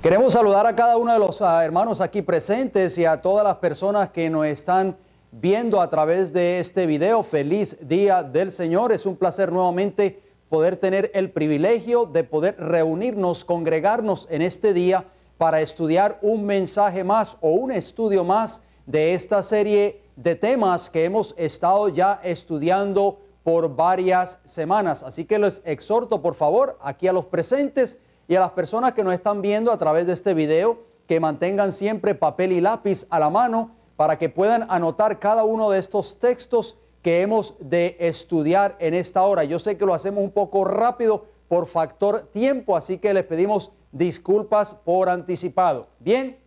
Queremos saludar a cada uno de los hermanos aquí presentes y a todas las personas que nos están viendo a través de este video. Feliz Día del Señor. Es un placer nuevamente poder tener el privilegio de poder reunirnos, congregarnos en este día para estudiar un mensaje más o un estudio más de esta serie de temas que hemos estado ya estudiando por varias semanas. Así que les exhorto, por favor, aquí a los presentes y a las personas que nos están viendo a través de este video, que mantengan siempre papel y lápiz a la mano para que puedan anotar cada uno de estos textos que hemos de estudiar en esta hora. Yo sé que lo hacemos un poco rápido por factor tiempo, así que les pedimos disculpas por anticipado. Bien,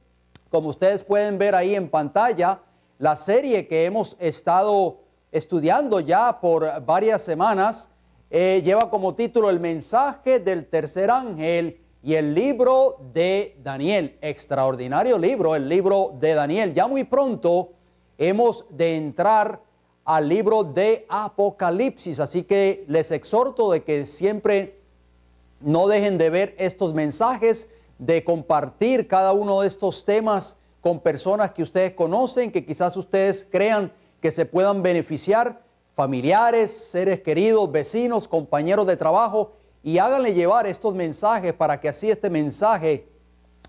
como ustedes pueden ver ahí en pantalla, la serie que hemos estado estudiando ya por varias semanas lleva como título El mensaje del tercer ángel y el libro de Daniel. Extraordinario libro, el libro de Daniel. Ya muy pronto hemos de entrar al libro de Apocalipsis, así que les exhorto de que siempre no dejen de ver estos mensajes, de compartir cada uno de estos temas con personas que ustedes conocen, que quizás ustedes crean que se puedan beneficiar, familiares, seres queridos, vecinos, compañeros de trabajo, y háganle llevar estos mensajes para que así este mensaje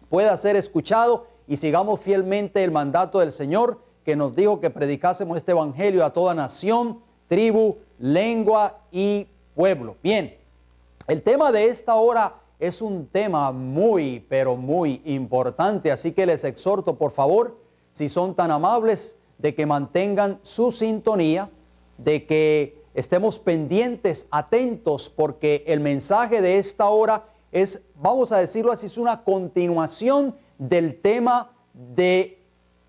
pueda ser escuchado y sigamos fielmente el mandato del Señor que nos dijo que predicásemos este evangelio a toda nación, tribu, lengua y pueblo. Bien, el tema de esta hora es un tema muy, pero muy importante, así que les exhorto, por favor, si son tan amables, de que mantengan su sintonía, de que estemos pendientes, atentos, porque el mensaje de esta hora es, vamos a decirlo así, es una continuación del tema de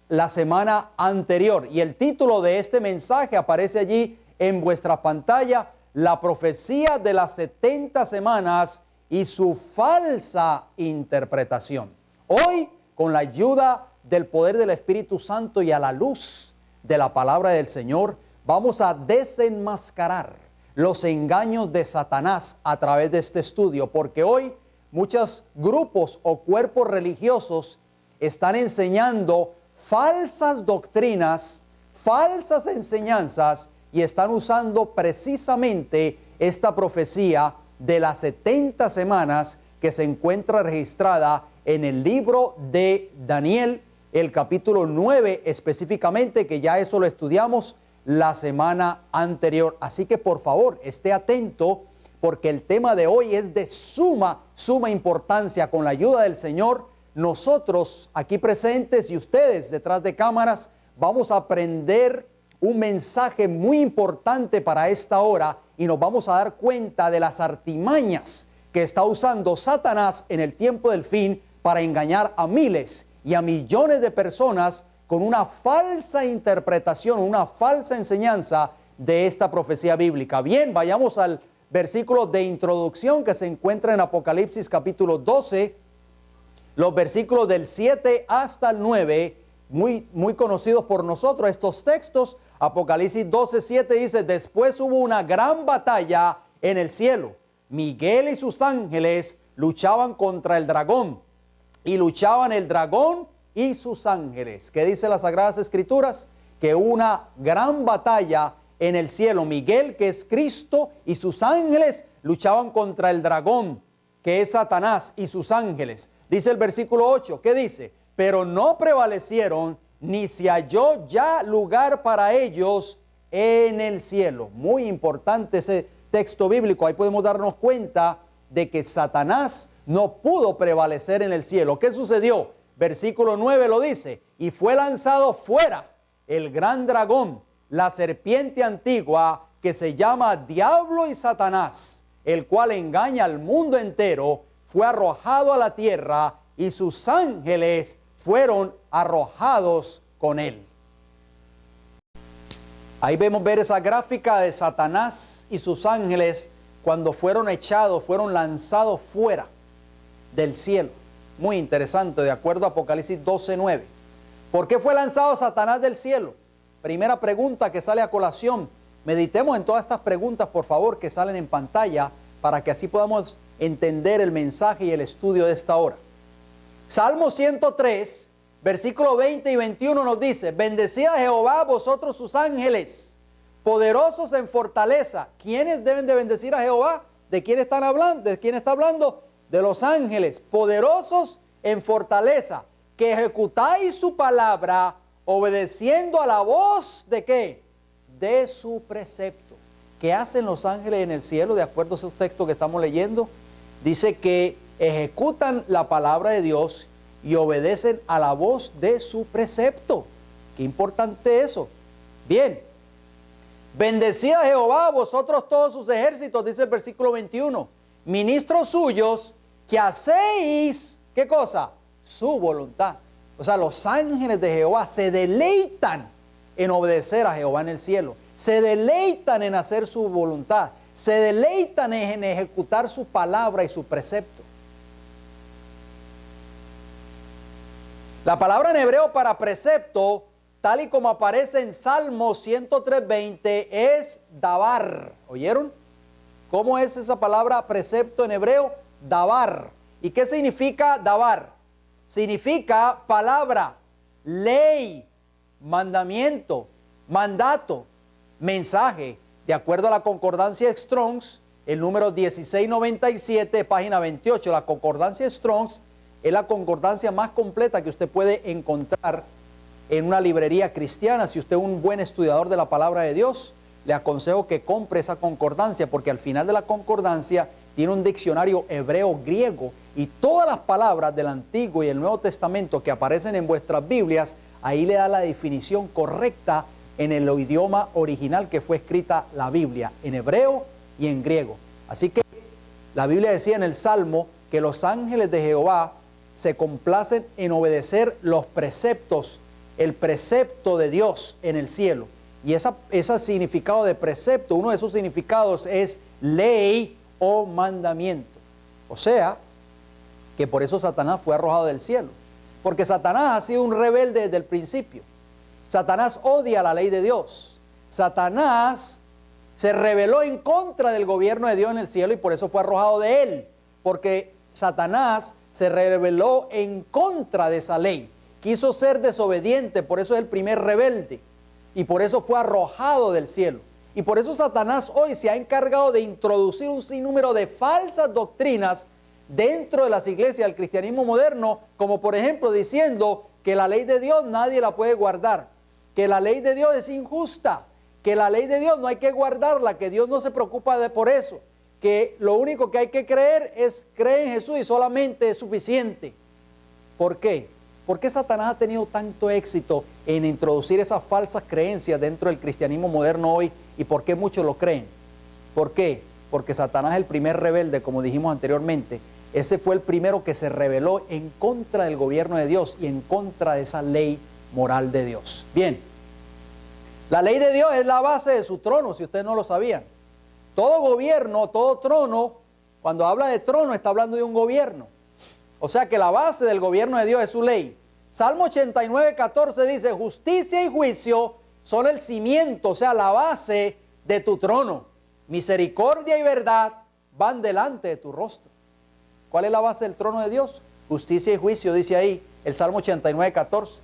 la semana anterior. Y el título de este mensaje aparece allí en vuestra pantalla: la profecía de las 70 semanas y su falsa interpretación. Hoy, con la ayuda del poder del Espíritu Santo y a la luz de la palabra del Señor, vamos a desenmascarar los engaños de Satanás a través de este estudio, porque hoy muchos grupos o cuerpos religiosos están enseñando falsas doctrinas, falsas enseñanzas, y están usando precisamente esta profecía de las 70 semanas que se encuentra registrada en el libro de Daniel, el capítulo 9 específicamente, que ya eso lo estudiamos la semana anterior. Así que por favor esté atento, porque el tema de hoy es de suma importancia. Con la ayuda del Señor, nosotros aquí presentes y ustedes detrás de cámaras vamos a aprender un mensaje muy importante para esta hora, y nos vamos a dar cuenta de las artimañas que está usando Satanás en el tiempo del fin para engañar a miles y a millones de personas con una falsa interpretación, una falsa enseñanza de esta profecía bíblica. Bien, vayamos al versículo de introducción que se encuentra en Apocalipsis capítulo 12, los versículos del 7 hasta el 9, muy conocidos por nosotros estos textos. Apocalipsis 12, 7 dice: después hubo una gran batalla en el cielo. Miguel y sus ángeles luchaban contra el dragón, y luchaban el dragón y sus ángeles. ¿Qué dice las Sagradas Escrituras? Que una gran batalla en el cielo. Miguel, que es Cristo, y sus ángeles luchaban contra el dragón, que es Satanás, y sus ángeles. Dice el versículo 8, ¿qué dice? Pero no prevalecieron, ni se halló ya lugar para ellos en el cielo. Muy importante ese texto bíblico. Ahí podemos darnos cuenta de que Satanás no pudo prevalecer en el cielo. ¿Qué sucedió? Versículo 9 lo dice: y fue lanzado fuera el gran dragón, la serpiente antigua, que se llama Diablo y Satanás, el cual engaña al mundo entero. Fue arrojado a la tierra, y sus ángeles fueron arrojados con él. Ahí vemos ver esa gráfica de Satanás y sus ángeles cuando fueron echados, fueron lanzados fuera del cielo. Muy interesante, de acuerdo a Apocalipsis 12:9. ¿Por qué fue lanzado Satanás del cielo? Primera pregunta que sale a colación. Meditemos en todas estas preguntas, por favor, que salen en pantalla, para que así podamos entender el mensaje y el estudio de esta hora. Salmo 103, versículos 20 y 21 nos dice: bendecid a Jehová vosotros sus ángeles, poderosos en fortaleza. ¿Quiénes deben de bendecir a Jehová? ¿De quién están hablando? ¿De quién está hablando? De los ángeles, poderosos en fortaleza, que ejecutáis su palabra, obedeciendo a la voz ¿de qué? De su precepto. ¿Qué hacen los ángeles en el cielo? De acuerdo a esos textos que estamos leyendo, dice que ejecutan la palabra de Dios y obedecen a la voz de su precepto. Qué importante eso. Bien, bendecid a Jehová vosotros todos sus ejércitos, dice el versículo 21, ministros suyos, que hacéis, ¿qué cosa? Su voluntad. O sea, los ángeles de Jehová se deleitan en obedecer a Jehová en el cielo, se deleitan en hacer su voluntad, se deleitan en ejecutar su palabra y su precepto. La palabra en hebreo para precepto, tal y como aparece en Salmo 103:20, es dabar. ¿Oyeron? ¿Cómo es esa palabra precepto en hebreo? Dabar. ¿Y qué significa dabar? Significa palabra, ley, mandamiento, mandato, mensaje. De acuerdo a la concordancia Strong's, el número 1697, página 28, la concordancia Strong's es la concordancia más completa que usted puede encontrar en una librería cristiana. Si usted es un buen estudiador de la palabra de Dios, le aconsejo que compre esa concordancia, porque al final de la concordancia tiene un diccionario hebreo-griego, y todas las palabras del Antiguo y el Nuevo Testamento que aparecen en vuestras Biblias, ahí le da la definición correcta en el idioma original que fue escrita la Biblia, en hebreo y en griego. Así que la Biblia decía en el Salmo que los ángeles de Jehová se complacen en obedecer los preceptos, el precepto de Dios en el cielo. Y ese significado de precepto, uno de sus significados es ley o mandamiento. O sea, que por eso Satanás fue arrojado del cielo. Porque Satanás ha sido un rebelde desde el principio. Satanás odia la ley de Dios. Satanás se rebeló en contra del gobierno de Dios en el cielo y por eso fue arrojado de él. Porque Satanás se rebeló en contra de esa ley. Quiso ser desobediente, por eso es el primer rebelde. Y por eso fue arrojado del cielo. Y por eso Satanás hoy se ha encargado de introducir un sinnúmero de falsas doctrinas dentro de las iglesias del cristianismo moderno, como por ejemplo diciendo que la ley de Dios nadie la puede guardar, que la ley de Dios es injusta, que la ley de Dios no hay que guardarla, que Dios no se preocupa por eso, que lo único que hay que creer es creer en Jesús y solamente es suficiente. ¿Por qué? ¿Por qué Satanás ha tenido tanto éxito en introducir esas falsas creencias dentro del cristianismo moderno hoy? ¿Y por qué muchos lo creen? ¿Por qué? Porque Satanás es el primer rebelde, como dijimos anteriormente. Ese fue el primero que se rebeló en contra del gobierno de Dios y en contra de esa ley moral de Dios. Bien, la ley de Dios es la base de su trono, si ustedes no lo sabían. Todo gobierno, todo trono, cuando habla de trono está hablando de un gobierno. O sea que la base del gobierno de Dios es su ley. Salmo 89:14 dice: justicia y juicio son el cimiento, o sea, la base de tu trono. Misericordia y verdad van delante de tu rostro. ¿Cuál es la base del trono de Dios? Justicia y juicio, dice ahí el Salmo 89:14.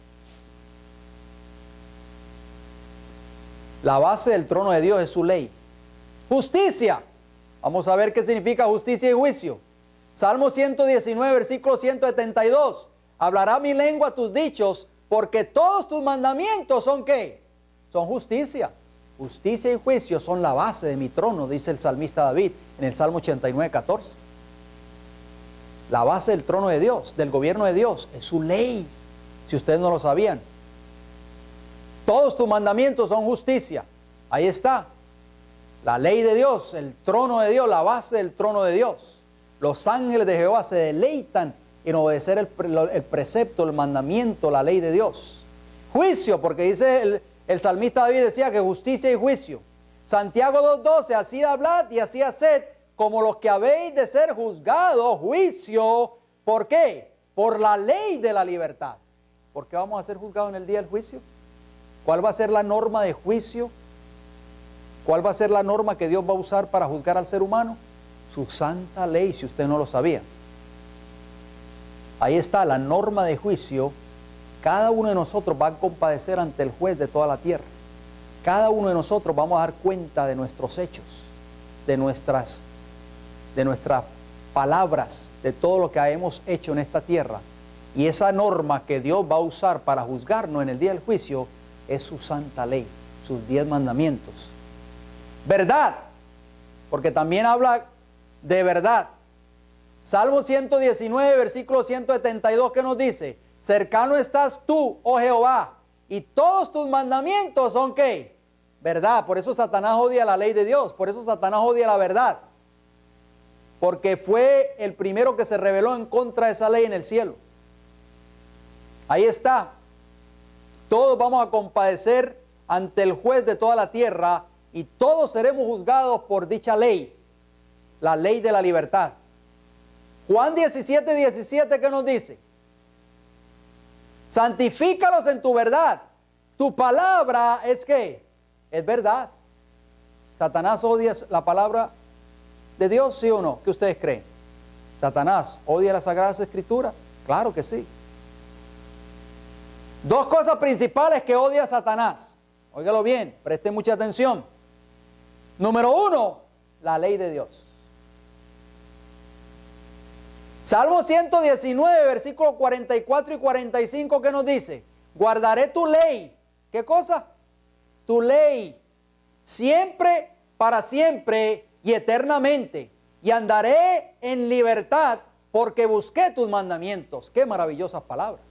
La base del trono de Dios es su ley. Justicia. Vamos a ver qué significa justicia y juicio. Salmo 119, versículo 172. Hablará mi lengua tus dichos, porque todos tus mandamientos son ¿qué? Son justicia. Justicia y juicio son la base de mi trono, dice el salmista David en el Salmo 89:14. La base del trono de Dios, del gobierno de Dios, es su ley, si ustedes no lo sabían. Todos tus mandamientos son justicia. Ahí está. La ley de Dios, el trono de Dios, la base del trono de Dios. Los ángeles de Jehová se deleitan en obedecer el precepto, el mandamiento, la ley de Dios. Juicio, porque dice el salmista David decía que justicia y juicio. Santiago 2:12, así hablad y así haced, como los que habéis de ser juzgados, juicio. ¿Por qué? Por la ley de la libertad. ¿Por qué vamos a ser juzgados en el día del juicio? ¿Cuál va a ser la norma de juicio? ¿Cuál va a ser la norma que Dios va a usar para juzgar al ser humano? Su santa ley, si usted no lo sabía. Ahí está la norma de juicio. Cada uno de nosotros va a compadecer ante el juez de toda la tierra. Cada uno de nosotros vamos a dar cuenta de nuestros hechos, de nuestras palabras, de todo lo que hemos hecho en esta tierra. Y esa norma que Dios va a usar para juzgarnos en el día del juicio es su santa ley, sus 10 mandamientos. Verdad, porque también habla de verdad. Salmo 119, versículo 172, ¿qué nos dice? Cercano estás tú, oh Jehová, y todos tus mandamientos son ¿qué? Verdad. Por eso Satanás odia la ley de Dios, por eso Satanás odia la verdad. Porque fue el primero que se rebeló en contra de esa ley en el cielo. Ahí está. Todos vamos a compadecer ante el juez de toda la tierra y todos seremos juzgados por dicha ley, la ley de la libertad. Juan 17, 17, ¿qué nos dice? Santifícalos en tu verdad. Tu palabra es ¿qué? Es verdad. ¿Satanás odia la palabra de Dios, sí o no? ¿Qué ustedes creen? ¿Satanás odia las Sagradas Escrituras? Claro que sí. Dos cosas principales que odia Satanás. Óigalo bien, preste mucha atención. Número 1, la ley de Dios. Salmo 119, versículos 44 y 45, ¿qué nos dice? Guardaré tu ley. ¿Qué cosa? Tu ley. Siempre, para siempre y eternamente. Y andaré en libertad porque busqué tus mandamientos. Qué maravillosas palabras.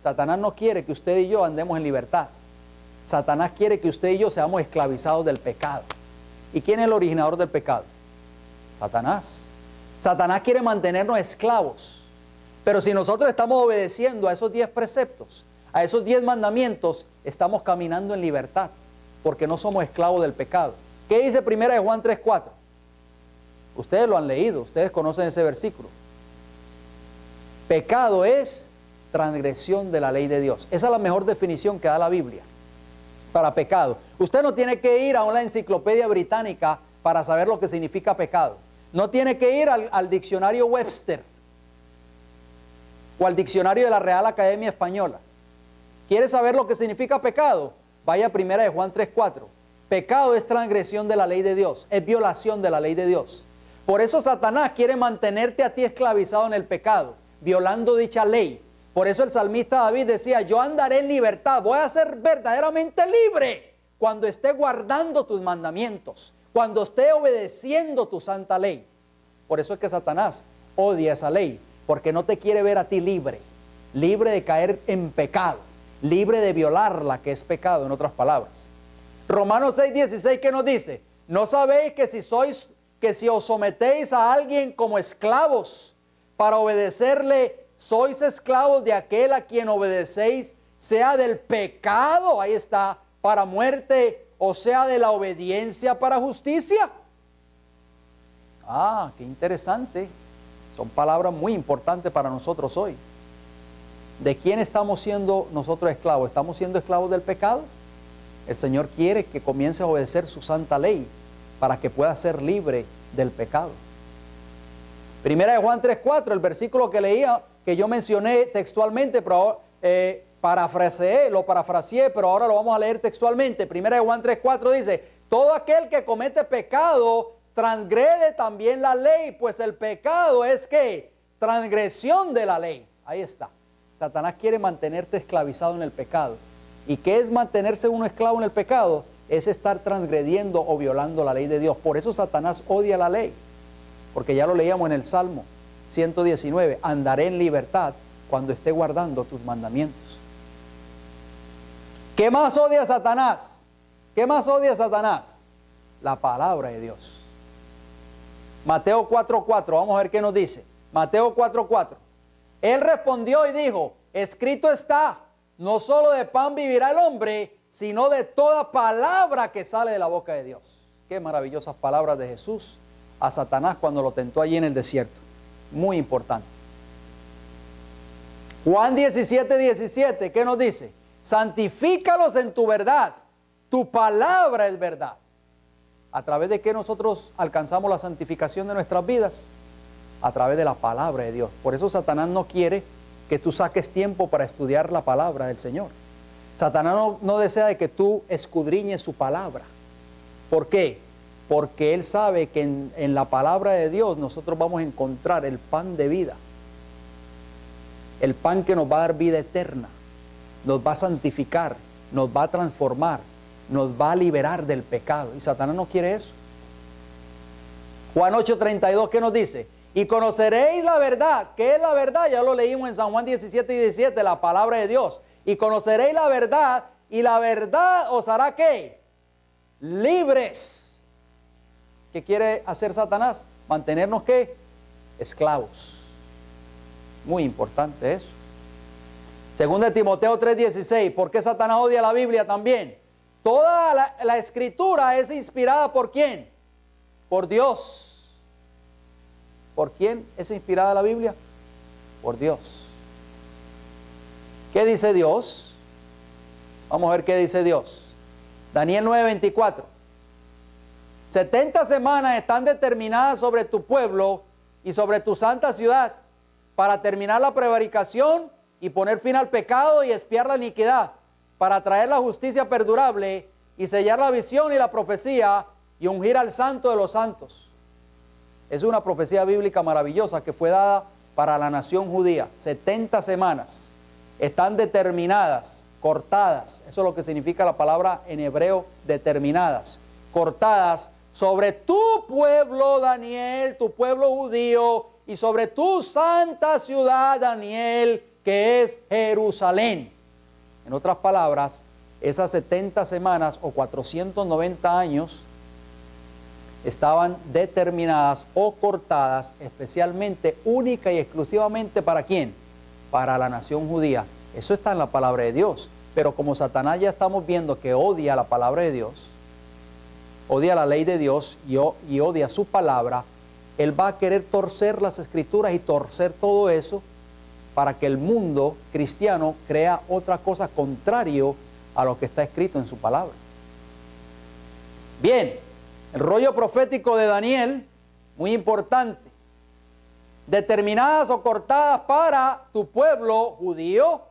Satanás no quiere que usted y yo andemos en libertad. Satanás quiere que usted y yo seamos esclavizados del pecado. ¿Y quién es el originador del pecado? Satanás. Satanás quiere mantenernos esclavos. Pero si nosotros estamos obedeciendo a esos 10 preceptos, a esos 10 mandamientos, estamos caminando en libertad, porque no somos esclavos del pecado. ¿Qué dice 1 Juan 3:4? Ustedes lo han leído, ustedes conocen ese versículo. Pecado es transgresión de la ley de Dios. Esa es la mejor definición que da la Biblia para pecado. Usted no tiene que ir a una enciclopedia británica para saber lo que significa pecado. No tiene que ir al diccionario Webster o al diccionario de la Real Academia Española. ¿Quiere saber lo que significa pecado? Vaya a 1 Juan 3:4. Pecado es transgresión de la ley de Dios, es violación de la ley de Dios. Por eso Satanás quiere mantenerte a ti esclavizado en el pecado, violando dicha ley. Por eso el salmista David decía, yo andaré en libertad, voy a ser verdaderamente libre cuando esté guardando tus mandamientos, cuando esté obedeciendo tu santa ley. Por eso es que Satanás odia esa ley, porque no te quiere ver a ti libre, libre de caer en pecado, libre de violar la que es pecado, en otras palabras. Romanos 6:16, ¿qué nos dice? ¿No sabéis que si os sometéis a alguien como esclavos para obedecerle, sois esclavos de aquel a quien obedecéis, sea del pecado, ahí está, para muerte, o sea de la obediencia para justicia? Ah, qué interesante. Son palabras muy importantes para nosotros hoy. ¿De quién estamos siendo nosotros esclavos? ¿Estamos siendo esclavos del pecado? El Señor quiere que comience a obedecer su santa ley para que pueda ser libre del pecado. 1 Juan 3:4, el versículo que leía, que yo mencioné textualmente, pero lo parafraseé, pero ahora lo vamos a leer textualmente. 1 Juan 3:4 dice, todo aquel que comete pecado transgrede también la ley, pues el pecado es ¿qué? Transgresión de la ley. Ahí está. Satanás quiere mantenerte esclavizado en el pecado. ¿Y qué es mantenerse uno esclavo en el pecado? Es estar transgrediendo o violando la ley de Dios. Por eso Satanás odia la ley. Porque ya lo leíamos en el Salmo 119. Andaré en libertad cuando esté guardando tus mandamientos. ¿Qué más odia Satanás? ¿Qué más odia Satanás? La palabra de Dios. Mateo 4:4. Vamos a ver qué nos dice. Mateo 4:4. Él respondió y dijo, escrito está, no solo de pan vivirá el hombre, sino de toda palabra que sale de la boca de Dios. Qué maravillosas palabras de Jesús a Satanás cuando lo tentó allí en el desierto. Muy importante. Juan 17:17, ¿qué nos dice? Santifícalos en tu verdad, tu palabra es verdad. ¿A través de qué nosotros alcanzamos la santificación de nuestras vidas? a través de la palabra de Dios. Por eso Satanás no quiere que tú saques tiempo para estudiar la palabra del Señor. Satanás no desea de que tú escudriñes su palabra. ¿Por qué? Porque él sabe que en la palabra de Dios nosotros vamos a encontrar el pan de vida. El pan que nos va a dar vida eterna, nos va a santificar, nos va a transformar, nos va a liberar del pecado. Y Satanás no quiere eso. Juan 8:32, ¿qué nos dice? Y conoceréis la verdad. ¿Qué es la verdad? Ya lo leímos en San Juan 17:17, la palabra de Dios. Y conoceréis la verdad, y la verdad os hará ¿qué? Libres. ¿Qué quiere hacer Satanás? Mantenernos ¿qué? Esclavos. Muy importante eso. Según de Timoteo 3:16, ¿por qué Satanás odia la Biblia también? Toda la escritura es inspirada ¿por quién? Por Dios. ¿Por quién es inspirada la Biblia? Por Dios. ¿Qué dice Dios? Vamos a ver qué dice Dios. Daniel 9:24. 70 semanas están determinadas sobre tu pueblo y sobre tu santa ciudad para terminar la prevaricación y poner fin al pecado y expiar la iniquidad, para traer la justicia perdurable y sellar la visión y la profecía y ungir al santo de los santos. Es una profecía bíblica maravillosa que fue dada para la nación judía. 70 semanas están determinadas, cortadas. Eso es lo que significa la palabra en hebreo, determinadas, cortadas sobre tu pueblo, Daniel, tu pueblo judío, y sobre tu santa ciudad, Daniel, que es Jerusalén. En otras palabras, esas 70 semanas o 490 años estaban determinadas o cortadas especialmente, única y exclusivamente ¿para quién? Para la nación judía. Eso está en la palabra de Dios. Pero como Satanás ya estamos viendo que odia la palabra de Dios, odia la ley de Dios y odia su palabra, él va a querer torcer las escrituras y torcer todo eso para que el mundo cristiano crea otra cosa contrario a lo que está escrito en su palabra. Bien, el rollo profético de Daniel, muy importante. Determinadas o cortadas para tu pueblo judío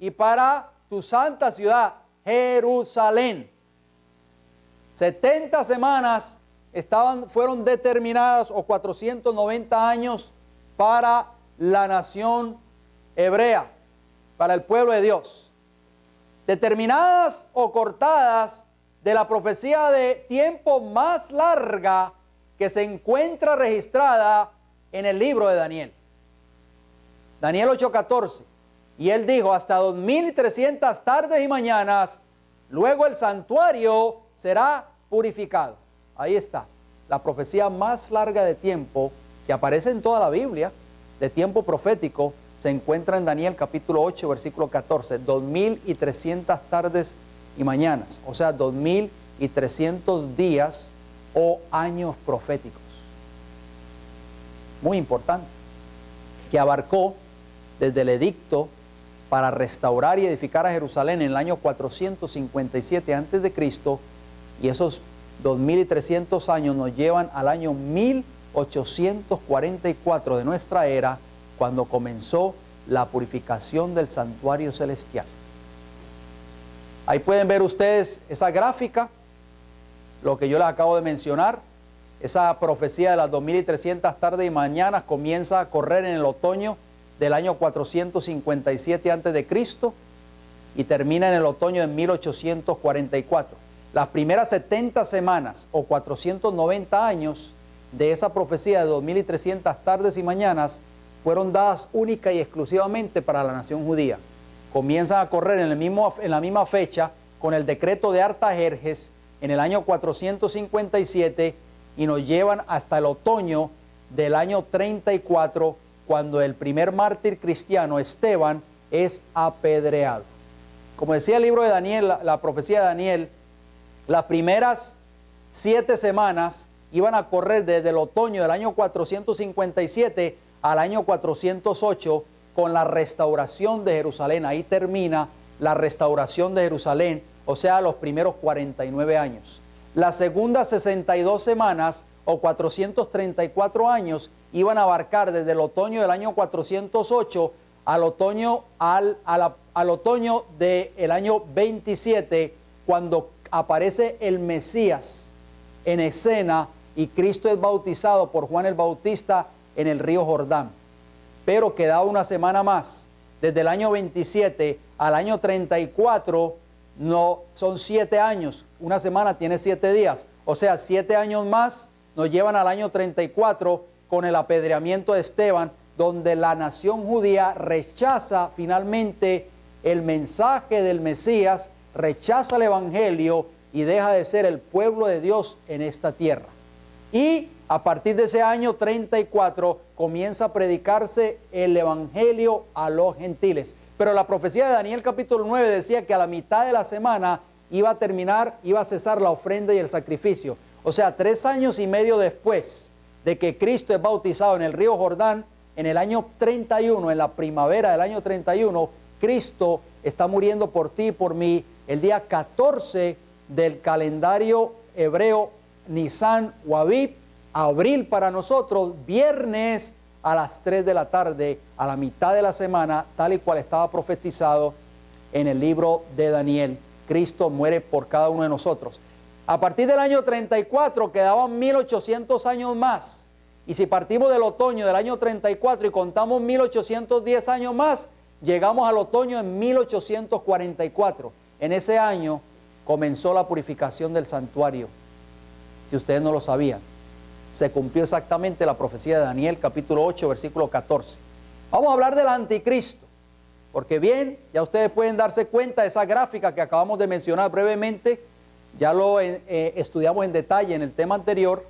y para tu santa ciudad, Jerusalén. 70 semanas fueron determinadas o 490 años para la nación hebrea, para el pueblo de Dios. Determinadas o cortadas de la profecía de tiempo más larga que se encuentra registrada en el libro de Daniel. Daniel 8:14. Y él dijo, hasta 2300 tardes y mañanas, luego el santuario será purificado. Ahí está, la profecía más larga de tiempo que aparece en toda la Biblia, de tiempo profético, se encuentra en Daniel capítulo 8, versículo 14, 2300 tardes y mañanas, o sea, 2300 días o años proféticos. Muy importante, que abarcó desde el edicto para restaurar y edificar a Jerusalén en el año 457 a.C., y esos 2300 años nos llevan al año 1844 de nuestra era, cuando comenzó la purificación del santuario celestial. Ahí pueden ver ustedes esa gráfica, lo que yo les acabo de mencionar. Esa profecía de las 2300 tardes y mañanas comienza a correr en el otoño del año 457 a.C. y termina en el otoño de 1844. Las primeras 70 semanas o 490 años de esa profecía de 2300 tardes y mañanas fueron dadas única y exclusivamente para la nación judía. Comienzan a correr en la misma fecha con el decreto de Artajerjes en el año 457 y nos llevan hasta el otoño del año 34, cuando el primer mártir cristiano, Esteban, es apedreado. Como decía el libro de Daniel, la profecía de Daniel, las primeras 7 semanas iban a correr desde el otoño del año 457 al año 408 con la restauración de Jerusalén. Ahí termina la restauración de Jerusalén, o sea, los primeros 49 años. Las segundas 62 semanas o 434 años iban a abarcar desde el otoño del año 408 al otoño, al otoño del año 27, cuando aparece el Mesías en escena y Cristo es bautizado por Juan el Bautista en el río Jordán. Pero quedaba una semana más, desde el año 27 al año 34, no, son 7 años, una semana tiene 7 días, o sea, 7 años más nos llevan al año 34 con el apedreamiento de Esteban, donde la nación judía rechaza finalmente el mensaje del Mesías, rechaza el Evangelio y deja de ser el pueblo de Dios en esta tierra. Y a partir de ese año 34 comienza a predicarse el Evangelio a los gentiles. Pero la profecía de Daniel capítulo 9 decía que a la mitad de la semana iba a cesar la ofrenda y el sacrificio. O sea, 3 años y medio después de que Cristo es bautizado en el río Jordán, en el año 31, en la primavera del año 31, Cristo está muriendo por ti y por mí el día 14 del calendario hebreo Nisan o Aviv, abril para nosotros, viernes a las 3 de la tarde, a la mitad de la semana, tal y cual estaba profetizado en el libro de Daniel. Cristo muere por cada uno de nosotros. A partir del año 34 quedaban 1800 años más. Y si partimos del otoño del año 34 y contamos 1810 años más, llegamos al otoño en 1844. En ese año comenzó la purificación del santuario. Si ustedes no lo sabían, se cumplió exactamente la profecía de Daniel capítulo 8, versículo 14. Vamos a hablar del anticristo, porque bien, ya ustedes pueden darse cuenta de esa gráfica que acabamos de mencionar brevemente, ya lo estudiamos en detalle en el tema anterior.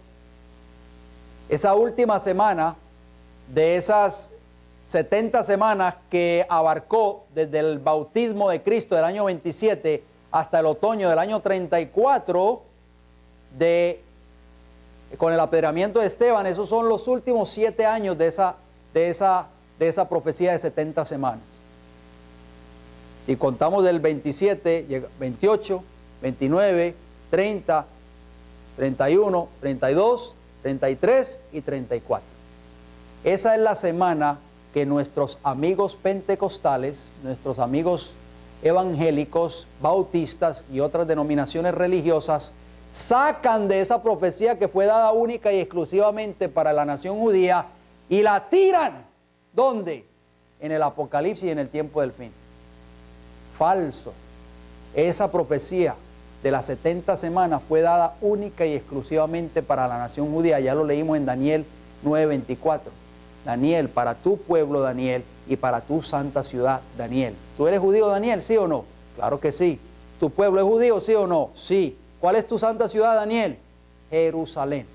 Esa última semana de esas 70 semanas que abarcó desde el bautismo de Cristo del año 27 hasta el otoño del año 34, con el apedreamiento de Esteban, esos son los últimos 7 años de esa profecía de 70 semanas. Si contamos del 27, 28, 29, 30, 31, 32, 33 y 34. Esa es la semana que nuestros amigos pentecostales, nuestros amigos evangélicos, bautistas y otras denominaciones religiosas sacan de esa profecía que fue dada única y exclusivamente para la nación judía y la tiran. ¿Dónde? En el Apocalipsis y en el tiempo del fin. Falso. Esa profecía de las 70 semanas fue dada única y exclusivamente para la nación judía. Ya lo leímos en Daniel 9:24. Daniel, para tu pueblo, Daniel, y para tu santa ciudad, Daniel. ¿Tú eres judío, Daniel? ¿Sí o no? Claro que sí. ¿Tu pueblo es judío? ¿Sí o no? Sí. ¿Cuál es tu santa ciudad, Daniel? Jerusalén.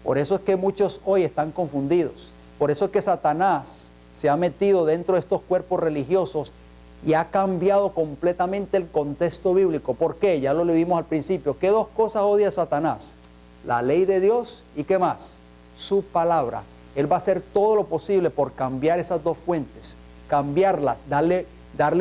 Por eso es que muchos hoy están confundidos. Por eso es que Satanás se ha metido dentro de estos cuerpos religiosos y ha cambiado completamente el contexto bíblico. ¿Por qué? Ya lo vimos al principio. ¿Qué dos cosas odia Satanás? La ley de Dios y ¿qué más? Su palabra. Él va a hacer todo lo posible por cambiar esas dos fuentes, cambiarlas, darle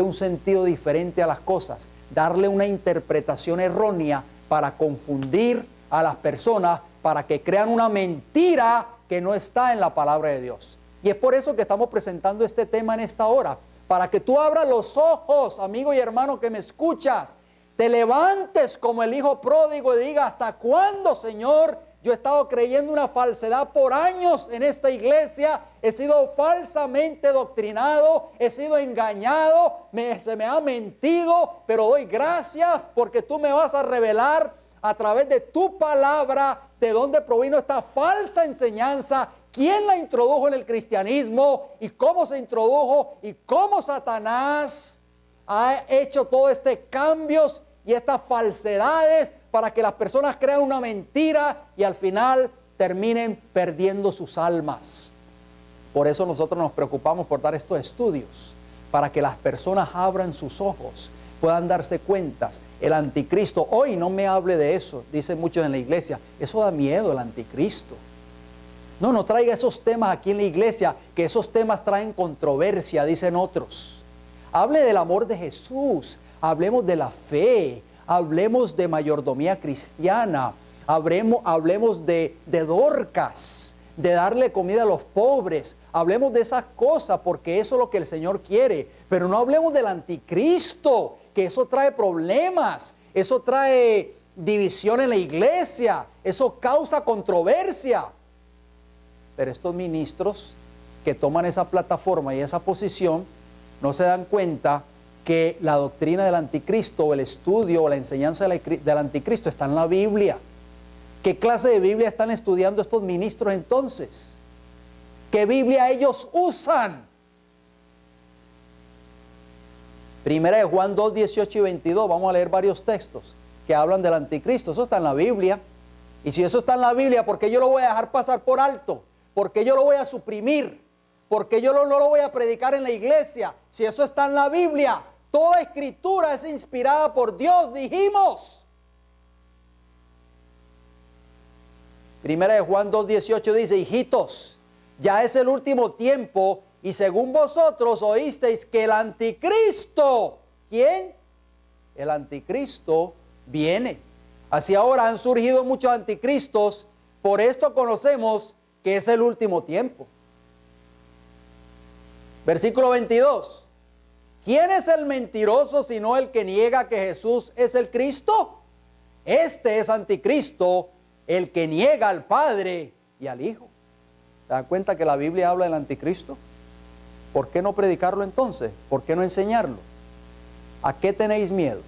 un sentido diferente a las cosas, darle una interpretación errónea para confundir a las personas, para que crean una mentira que no está en la palabra de Dios. Y es por eso que estamos presentando este tema en esta hora, para que tú abras los ojos, amigo y hermano que me escuchas, te levantes como el hijo pródigo y digas: ¿hasta cuándo, Señor? Yo he estado creyendo una falsedad por años en esta iglesia, he sido falsamente doctrinado, he sido engañado, se me ha mentido, pero doy gracias porque tú me vas a revelar a través de tu palabra de dónde provino esta falsa enseñanza, quién la introdujo en el cristianismo y cómo se introdujo y cómo Satanás ha hecho todo este cambios y estas falsedades para que las personas crean una mentira y al final terminen perdiendo sus almas. Por eso nosotros nos preocupamos por dar estos estudios, para que las personas abran sus ojos, puedan darse cuenta. El anticristo, hoy no me hable de eso, dicen muchos en la iglesia, eso da miedo, el anticristo. No traiga esos temas aquí en la iglesia, que esos temas traen controversia, dicen otros. Hable del amor de Jesús, hablemos de la fe, hablemos de mayordomía cristiana, Hablemos de Dorcas, de darle comida a los pobres. Hablemos de esas cosas porque eso es lo que el Señor quiere. Pero no hablemos del anticristo, que eso trae problemas, eso trae división en la iglesia, eso causa controversia. Pero estos ministros que toman esa plataforma y esa posición no se dan cuenta que la doctrina del anticristo o el estudio o la enseñanza del anticristo está en la Biblia. ¿Qué clase de Biblia están estudiando estos ministros entonces? ¿Qué Biblia ellos usan? Primera de Juan 2, 18 y 22, vamos a leer varios textos que hablan del anticristo. Eso está en la Biblia. Y si eso está en la Biblia, ¿por qué yo lo voy a dejar pasar por alto? ¿Por qué yo lo voy a suprimir? ¿Por qué yo no lo voy a predicar en la iglesia? Si eso está en la Biblia, toda escritura es inspirada por Dios, dijimos. Primera de Juan 2, 18 dice, hijitos, ya es el último tiempo y según vosotros oísteis que el anticristo, ¿quién? El anticristo viene. Así ahora han surgido muchos anticristos, por esto conocemos que es el último tiempo. Versículo 22. ¿Quién es el mentiroso sino el que niega que Jesús es el Cristo? Este es anticristo, el que niega al Padre y al Hijo. ¿Se dan cuenta que la Biblia habla del anticristo? ¿Por qué no predicarlo entonces? ¿Por qué no enseñarlo? ¿A qué tenéis miedo?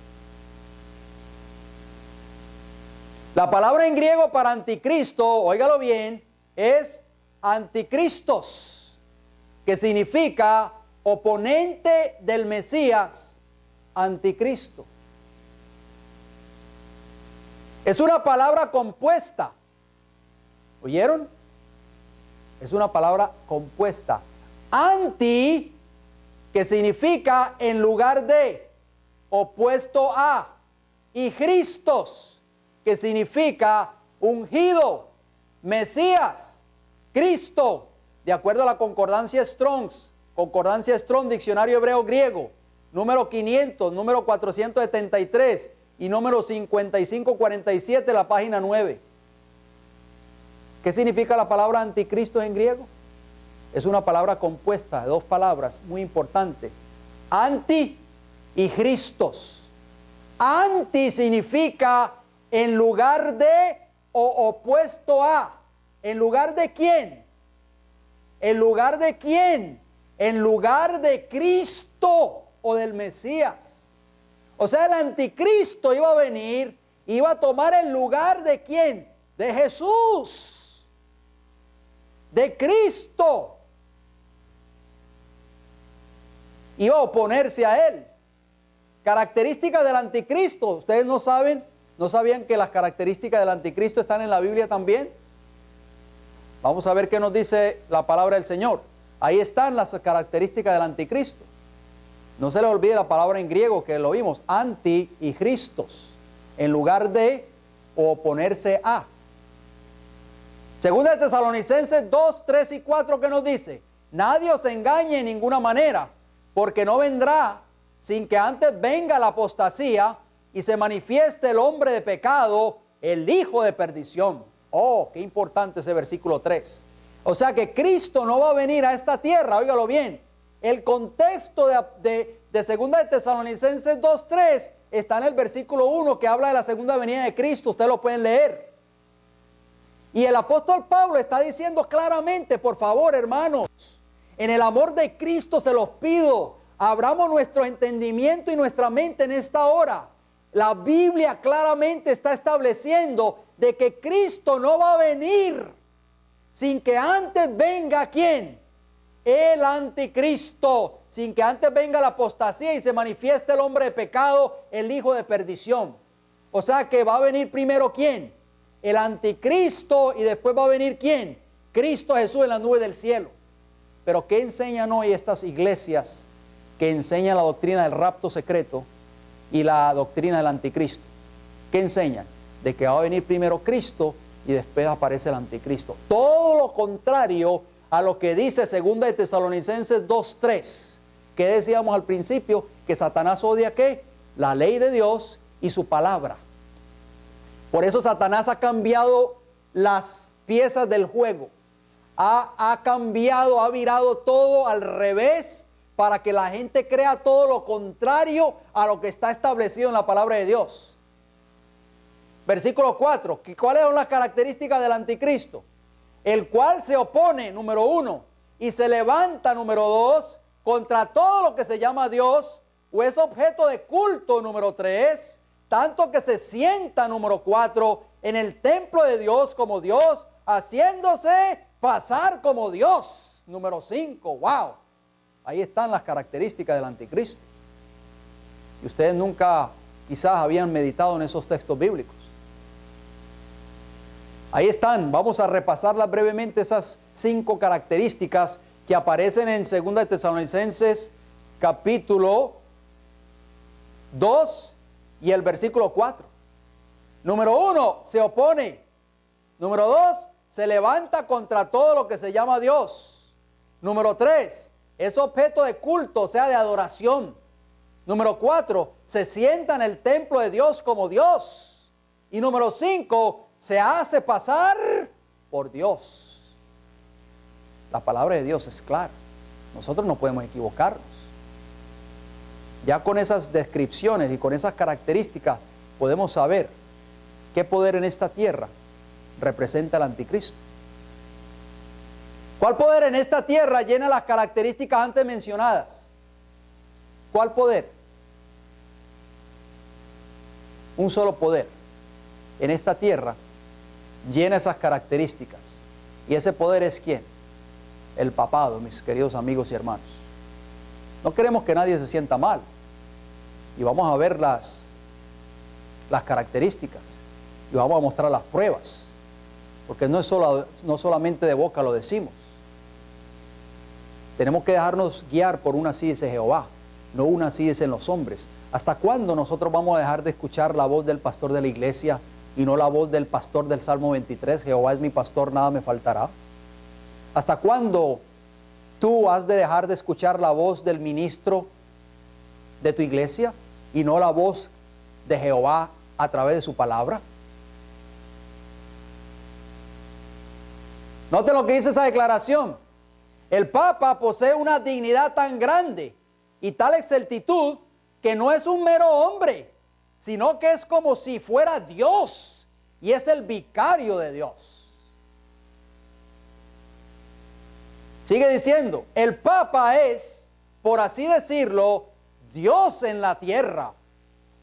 La palabra en griego para anticristo, óigalo bien, es anticristos, que significa oponente del Mesías, anticristo. Es una palabra compuesta. ¿Oyeron? Es una palabra compuesta. Anti, que significa en lugar de, opuesto a, y Christos, que significa ungido, Mesías, Cristo, de acuerdo a la concordancia Strong, diccionario hebreo griego, número 500, número 473 y número 5547, la página 9. ¿Qué significa la palabra anticristo en griego? Es una palabra compuesta de dos palabras muy importantes. Anti y Christos. Anti significa en lugar de o opuesto a. ¿En lugar de quién? ¿En lugar de quién? En lugar de Cristo o del Mesías. O sea, el anticristo iba a venir, iba a tomar el lugar de quién? De Jesús, de Cristo. Iba a oponerse a él. Características del anticristo. ¿Ustedes no saben? ¿No sabían que las características del anticristo están en la Biblia también? Vamos a ver qué nos dice la palabra del Señor. Ahí están las características del anticristo. No se le olvide la palabra en griego que lo vimos, anti y Christos, en lugar de o oponerse a. Segunda de Tesalonicenses 2, 3 y 4, ¿qué nos dice? Nadie os engañe en ninguna manera, porque no vendrá sin que antes venga la apostasía y se manifieste el hombre de pecado, el hijo de perdición. Oh, qué importante ese versículo 3. O sea que Cristo no va a venir a esta tierra, óigalo bien. El contexto de segunda de Tesalonicenses 2:3 está en el versículo 1 que habla de la segunda venida de Cristo. Ustedes lo pueden leer. Y el apóstol Pablo está diciendo claramente, por favor, hermanos, en el amor de Cristo se los pido, abramos nuestro entendimiento y nuestra mente en esta hora. La Biblia claramente está estableciendo de que Cristo no va a venir sin que antes venga ¿quién? El anticristo, sin que antes venga la apostasía y se manifieste el hombre de pecado, el hijo de perdición. O sea que va a venir primero ¿quién? El anticristo, y después va a venir ¿quién? Cristo Jesús en la nube del cielo. Pero ¿qué enseñan hoy estas iglesias que enseñan la doctrina del rapto secreto y la doctrina del anticristo? ¿Qué enseñan? De que va a venir primero Cristo y después aparece el anticristo. Todo lo contrario a lo que dice segunda de Tesalonicenses 2:3, que decíamos al principio, que Satanás odia ¿qué? La ley de Dios y su palabra. Por eso Satanás ha cambiado las piezas del juego. Ha cambiado, ha virado todo al revés para que la gente crea todo lo contrario a lo que está establecido en la palabra de Dios. Versículo 4. ¿Cuáles son las características del anticristo? El cual se opone, número 1, y se levanta, número 2, contra todo lo que se llama Dios, o es objeto de culto, número 3, tanto que se sienta, número 4, en el templo de Dios como Dios, haciéndose pasar como Dios. Número 5, wow. Ahí están las características del anticristo. Y ustedes nunca quizás habían meditado en esos textos bíblicos. Ahí están, vamos a repasarlas brevemente, esas 5 características que aparecen en 2 de Tesalonicenses capítulo 2 y el versículo 4. Número 1, se opone. Número 2, se levanta contra todo lo que se llama Dios. Número 3, es objeto de culto, o sea, de adoración. Número 4, se sienta en el templo de Dios como Dios. Y número 5, se hace pasar por Dios. La palabra de Dios es clara. Nosotros no podemos equivocarnos. Ya con esas descripciones y con esas características podemos saber qué poder en esta tierra representa el anticristo. ¿Cuál poder en esta tierra llena las características antes mencionadas? ¿Cuál poder? Un solo poder en esta tierra llena esas características. ¿Y ese poder es quién? El papado, mis queridos amigos y hermanos. No queremos que nadie se sienta mal. Y vamos a ver las características. Y vamos a mostrar las pruebas. Porque no solamente de boca lo decimos. Tenemos que dejarnos guiar por una así dice Jehová, no una así dicen los hombres. ¿Hasta cuándo nosotros vamos a dejar de escuchar la voz del pastor de la iglesia y no la voz del pastor del Salmo 23? Jehová es mi pastor, nada me faltará. ¿Hasta cuándo tú has de dejar de escuchar la voz del ministro de tu iglesia y no la voz de Jehová a través de su palabra? Noten lo que dice esa declaración. El Papa posee una dignidad tan grande y tal exactitud que no es un mero hombre, sino que es como si fuera Dios y es el vicario de Dios. Sigue diciendo, el Papa es, por así decirlo, Dios en la tierra,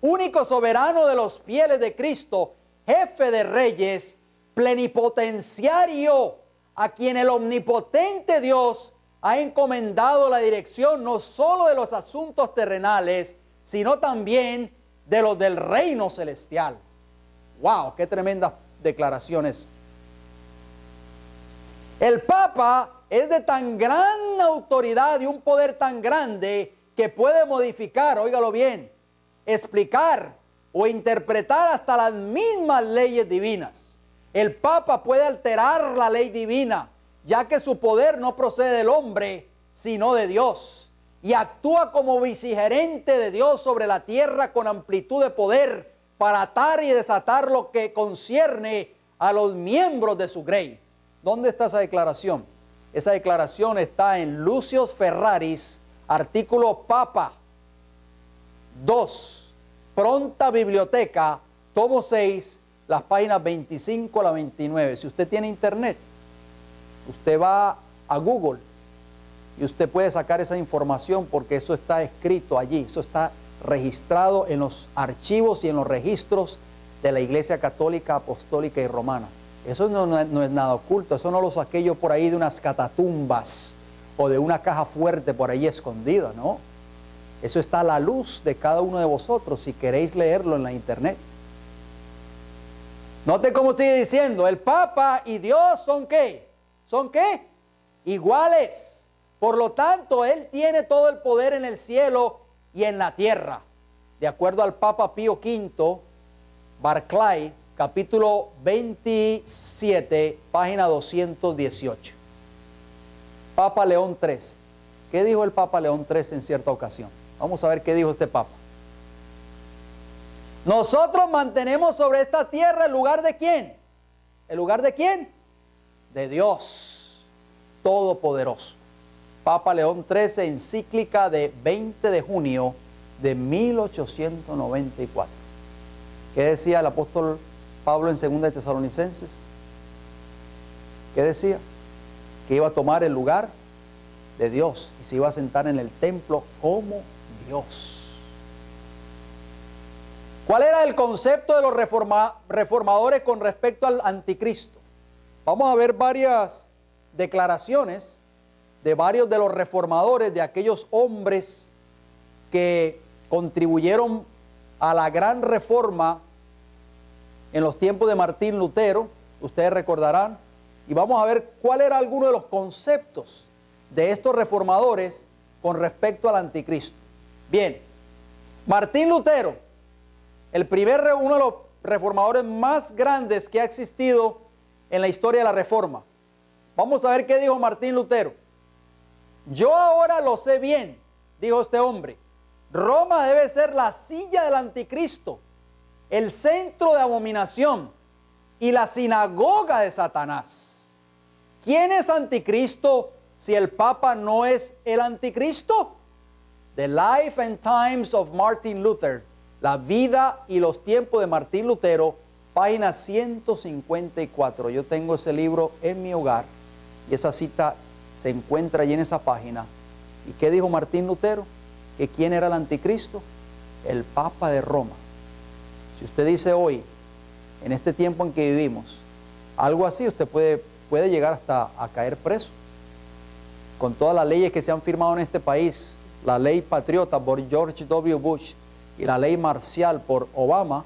único soberano de los fieles de Cristo, jefe de reyes, plenipotenciario, a quien el omnipotente Dios ha encomendado la dirección no solo de los asuntos terrenales, sino también de los del reino celestial. ¡Wow! ¡Qué tremendas declaraciones! El Papa es de tan gran autoridad y un poder tan grande que puede modificar, óigalo bien, explicar o interpretar hasta las mismas leyes divinas. El Papa puede alterar la ley divina, ya que su poder no procede del hombre, sino de Dios, y actúa como vicegerente de Dios sobre la tierra con amplitud de poder para atar y desatar lo que concierne a los miembros de su grey. ¿Dónde está esa declaración? Esa declaración está en Lucius Ferraris, artículo Papa 2, pronta biblioteca, tomo 6, las páginas 25 a la 29. Si usted tiene internet, usted va a Google y usted puede sacar esa información porque eso está escrito allí, eso está registrado en los archivos y en los registros de la Iglesia Católica, Apostólica y Romana. Eso no es nada oculto, eso no lo saqué yo por ahí de unas catatumbas o de una caja fuerte por ahí escondida, ¿no? Eso está a la luz de cada uno de vosotros si queréis leerlo en la internet. Note cómo sigue diciendo, el Papa y Dios son ¿qué? ¿Son qué? Iguales. Por lo tanto, Él tiene todo el poder en el cielo y en la tierra. De acuerdo al Papa Pío V, Barclay, capítulo 27, página 218. Papa León XIII. ¿Qué dijo el Papa León XIII en cierta ocasión? Vamos a ver qué dijo este Papa. Nosotros mantenemos sobre esta tierra el lugar de ¿quién? ¿El lugar de quién? De Dios Todopoderoso. Papa León XIII, encíclica de 20 de junio de 1894. ¿Qué decía el apóstol Pablo en 2 de Tesalonicenses? ¿Qué decía? Que iba a tomar el lugar de Dios y se iba a sentar en el templo como Dios. ¿Cuál era el concepto de los reformadores con respecto al anticristo? Vamos a ver varias declaraciones de varios de los reformadores, de aquellos hombres que contribuyeron a la gran reforma en los tiempos de Martín Lutero. Ustedes recordarán. Y vamos a ver cuál era alguno de los conceptos de estos reformadores con respecto al anticristo. Bien, Martín Lutero, uno de los reformadores más grandes que ha existido en la historia de la Reforma. Vamos a ver qué dijo Martín Lutero. Yo ahora lo sé bien, dijo este hombre. Roma debe ser la silla del anticristo, el centro de abominación y la sinagoga de Satanás. ¿Quién es anticristo si el Papa no es el anticristo? The Life and Times of Martin Luther, la vida y los tiempos de Martín Lutero, página 154. Yo tengo ese libro en mi hogar y esa cita se encuentra allí en esa página. ¿Y qué dijo Martín Lutero? ¿Que quién era el anticristo? El Papa de Roma. Si usted dice hoy, en este tiempo en que vivimos, algo así, usted puede llegar hasta a caer preso. Con todas las leyes que se han firmado en este país, la ley patriota por George W. Bush y la ley marcial por Obama,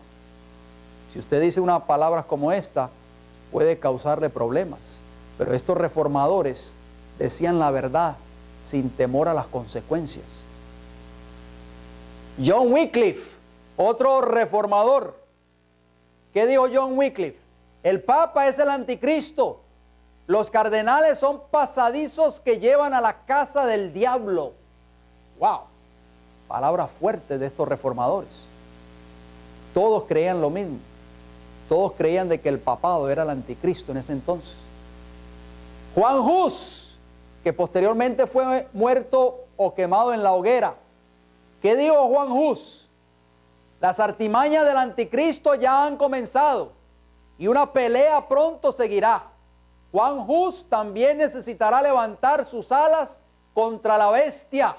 si usted dice unas palabras como esta, puede causarle problemas. Pero estos reformadores decían la verdad sin temor a las consecuencias. John Wycliffe, otro reformador. ¿Qué dijo John Wycliffe? El Papa es el anticristo. Los cardenales son pasadizos que llevan a la casa del diablo. ¡Wow! Palabras fuertes de estos reformadores. Todos creían lo mismo. Todos creían de que el papado era el anticristo en ese entonces. Juan Hus, que posteriormente fue muerto o quemado en la hoguera. ¿Qué dijo Juan Hus? Las artimañas del anticristo ya han comenzado y una pelea pronto seguirá. Juan Hus también necesitará levantar sus alas contra la bestia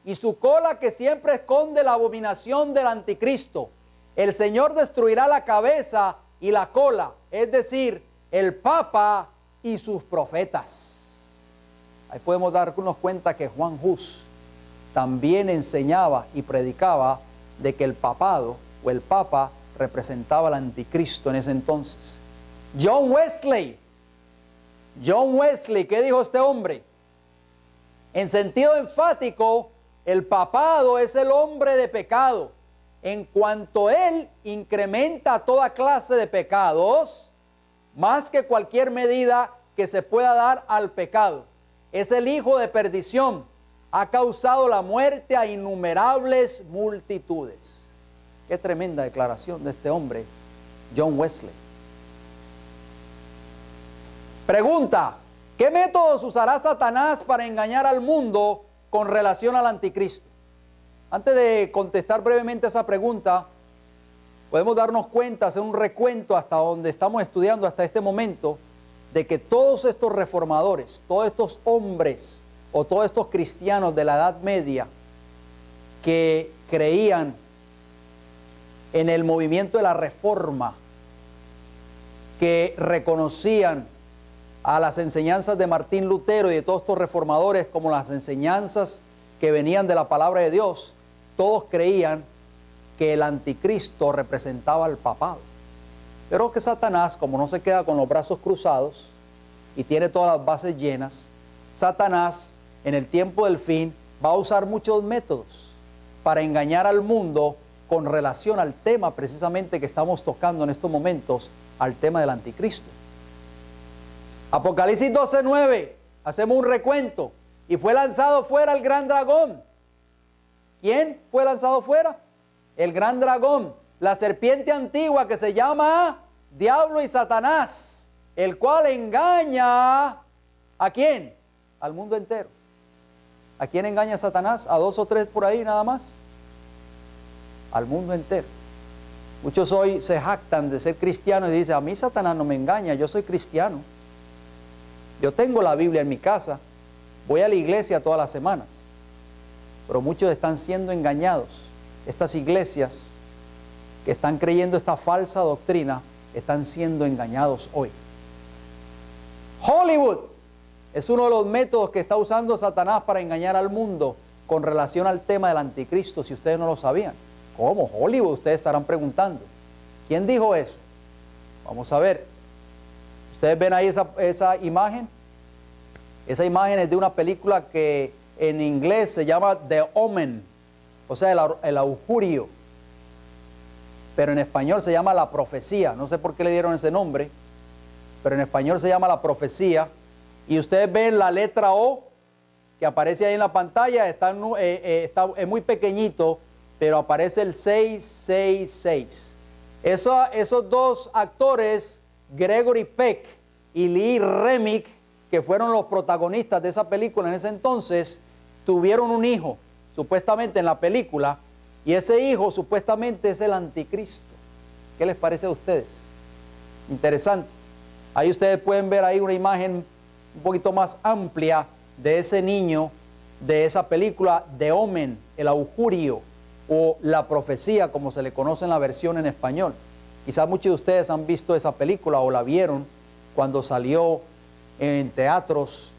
y su cola que siempre esconde la abominación del anticristo. El Señor destruirá la cabeza y la cola, es decir, el Papa y sus profetas. Ahí podemos darnos cuenta que Juan Hus también enseñaba y predicaba de que el papado o el Papa representaba al anticristo en ese entonces. John Wesley, ¿qué dijo este hombre? En sentido enfático, el papado es el hombre de pecado. En cuanto él incrementa toda clase de pecados, más que cualquier medida que se pueda dar al pecado. Es el hijo de perdición. Ha causado la muerte a innumerables multitudes. Qué tremenda declaración de este hombre, John Wesley. Pregunta: ¿qué métodos usará Satanás para engañar al mundo con relación al anticristo? Antes de contestar brevemente esa pregunta, podemos darnos cuenta, hacer un recuento hasta donde estamos estudiando hasta este momento, de que todos estos reformadores, todos estos hombres o todos estos cristianos de la Edad Media que creían en el movimiento de la Reforma, que reconocían a las enseñanzas de Martín Lutero y de todos estos reformadores como las enseñanzas que venían de la palabra de Dios, todos creían que el anticristo representaba al papado. Pero que Satanás, como no se queda con los brazos cruzados y tiene todas las bases llenas, Satanás en el tiempo del fin va a usar muchos métodos para engañar al mundo con relación al tema precisamente que estamos tocando en estos momentos, al tema del anticristo. Apocalipsis 12:9, hacemos un recuento. Y fue lanzado fuera el gran dragón. ¿Quién fue lanzado fuera? El gran dragón, la serpiente antigua que se llama Diablo y Satanás, el cual engaña ¿a quién? Al mundo entero. ¿A quién engaña Satanás? ¿A 2 o 3 por ahí nada más? Al mundo entero. Muchos hoy se jactan de ser cristianos y dicen, a mí Satanás no me engaña, yo soy cristiano. Yo tengo la Biblia en mi casa, voy a la iglesia todas las semanas. Pero muchos están siendo engañados. Estas iglesias que están creyendo esta falsa doctrina están siendo engañados hoy. Hollywood es uno de los métodos que está usando Satanás para engañar al mundo con relación al tema del anticristo, si ustedes no lo sabían. ¿Cómo? Hollywood, ustedes estarán preguntando. ¿Quién dijo eso? Vamos a ver. ¿Ustedes ven ahí esa imagen? Esa imagen es de una película que en inglés se llama The Omen, o sea, el augurio. Pero en español se llama La Profecía. No sé por qué le dieron ese nombre, pero en español se llama La Profecía. Y ustedes ven la letra O que aparece ahí en la pantalla, es muy pequeñito, pero aparece el 666. Esos dos actores, Gregory Peck y Lee Remick, que fueron los protagonistas de esa película en ese entonces, tuvieron un hijo, supuestamente en la película, y ese hijo supuestamente es el anticristo. ¿Qué les parece a ustedes? Interesante. Ahí ustedes pueden ver ahí una imagen un poquito más amplia de ese niño, de esa película, The Omen, el augurio, o La Profecía, como se le conoce en la versión en español. Quizás muchos de ustedes han visto esa película o la vieron cuando salió en teatros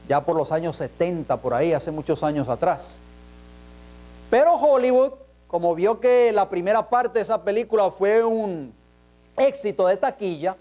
ya por los años 70, por ahí, hace muchos años atrás. Pero Hollywood, como vio que la primera parte de esa película fue un éxito de taquilla,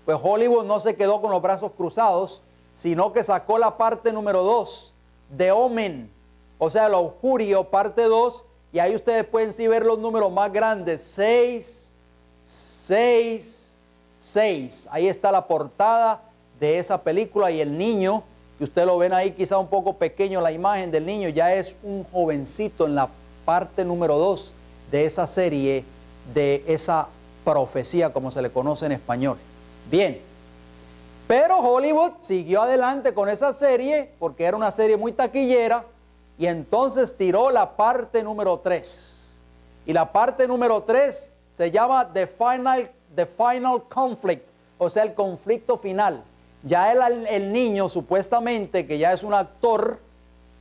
pues Hollywood no se quedó con los brazos cruzados, sino que sacó la parte número 2, The Omen, o sea, el augurio, parte 2, y ahí ustedes pueden sí ver los números más grandes, 666. Ahí está la portada de esa película, y el niño, que ustedes lo ven ahí quizá un poco pequeño, la imagen del niño ya es un jovencito en la parte número 2 de esa serie, de esa profecía, como se le conoce en español. Bien, pero Hollywood siguió adelante con esa serie porque era una serie muy taquillera, y entonces tiró la parte número 3. Y la parte número 3 se llama The Final Conflict, o sea, el conflicto final. Ya el niño, supuestamente, que ya es un actor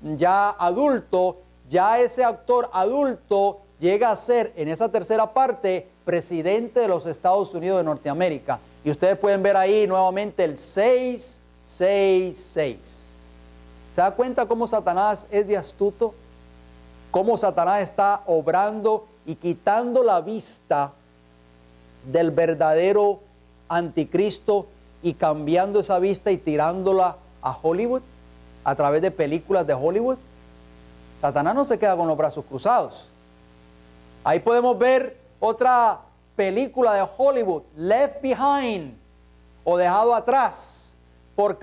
ya adulto, ya ese actor adulto llega a ser, en esa tercera parte, presidente de los Estados Unidos de Norteamérica. Y ustedes pueden ver ahí nuevamente el 666. ¿Se da cuenta cómo Satanás es de astuto? Cómo Satanás está obrando y quitando la vista del verdadero anticristo y cambiando esa vista y tirándola a Hollywood a través de películas de Hollywood. Satanás no se queda con los brazos cruzados. Ahí podemos ver otra película de Hollywood, Left Behind, o Dejado Atrás, por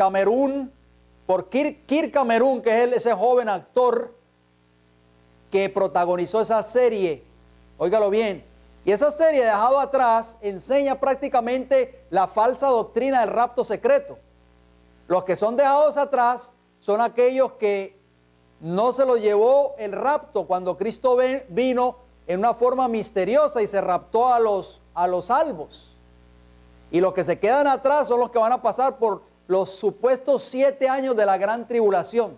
Kirk Cameron, que es ese joven actor que protagonizó esa serie. Óigalo bien. Y esa serie, Dejado Atrás, enseña prácticamente la falsa doctrina del rapto secreto. Los que son dejados atrás son aquellos que no se los llevó el rapto cuando Cristo vino en una forma misteriosa y se raptó a los salvos. Y los que se quedan atrás son los que van a pasar por los supuestos 7 años de la gran tribulación.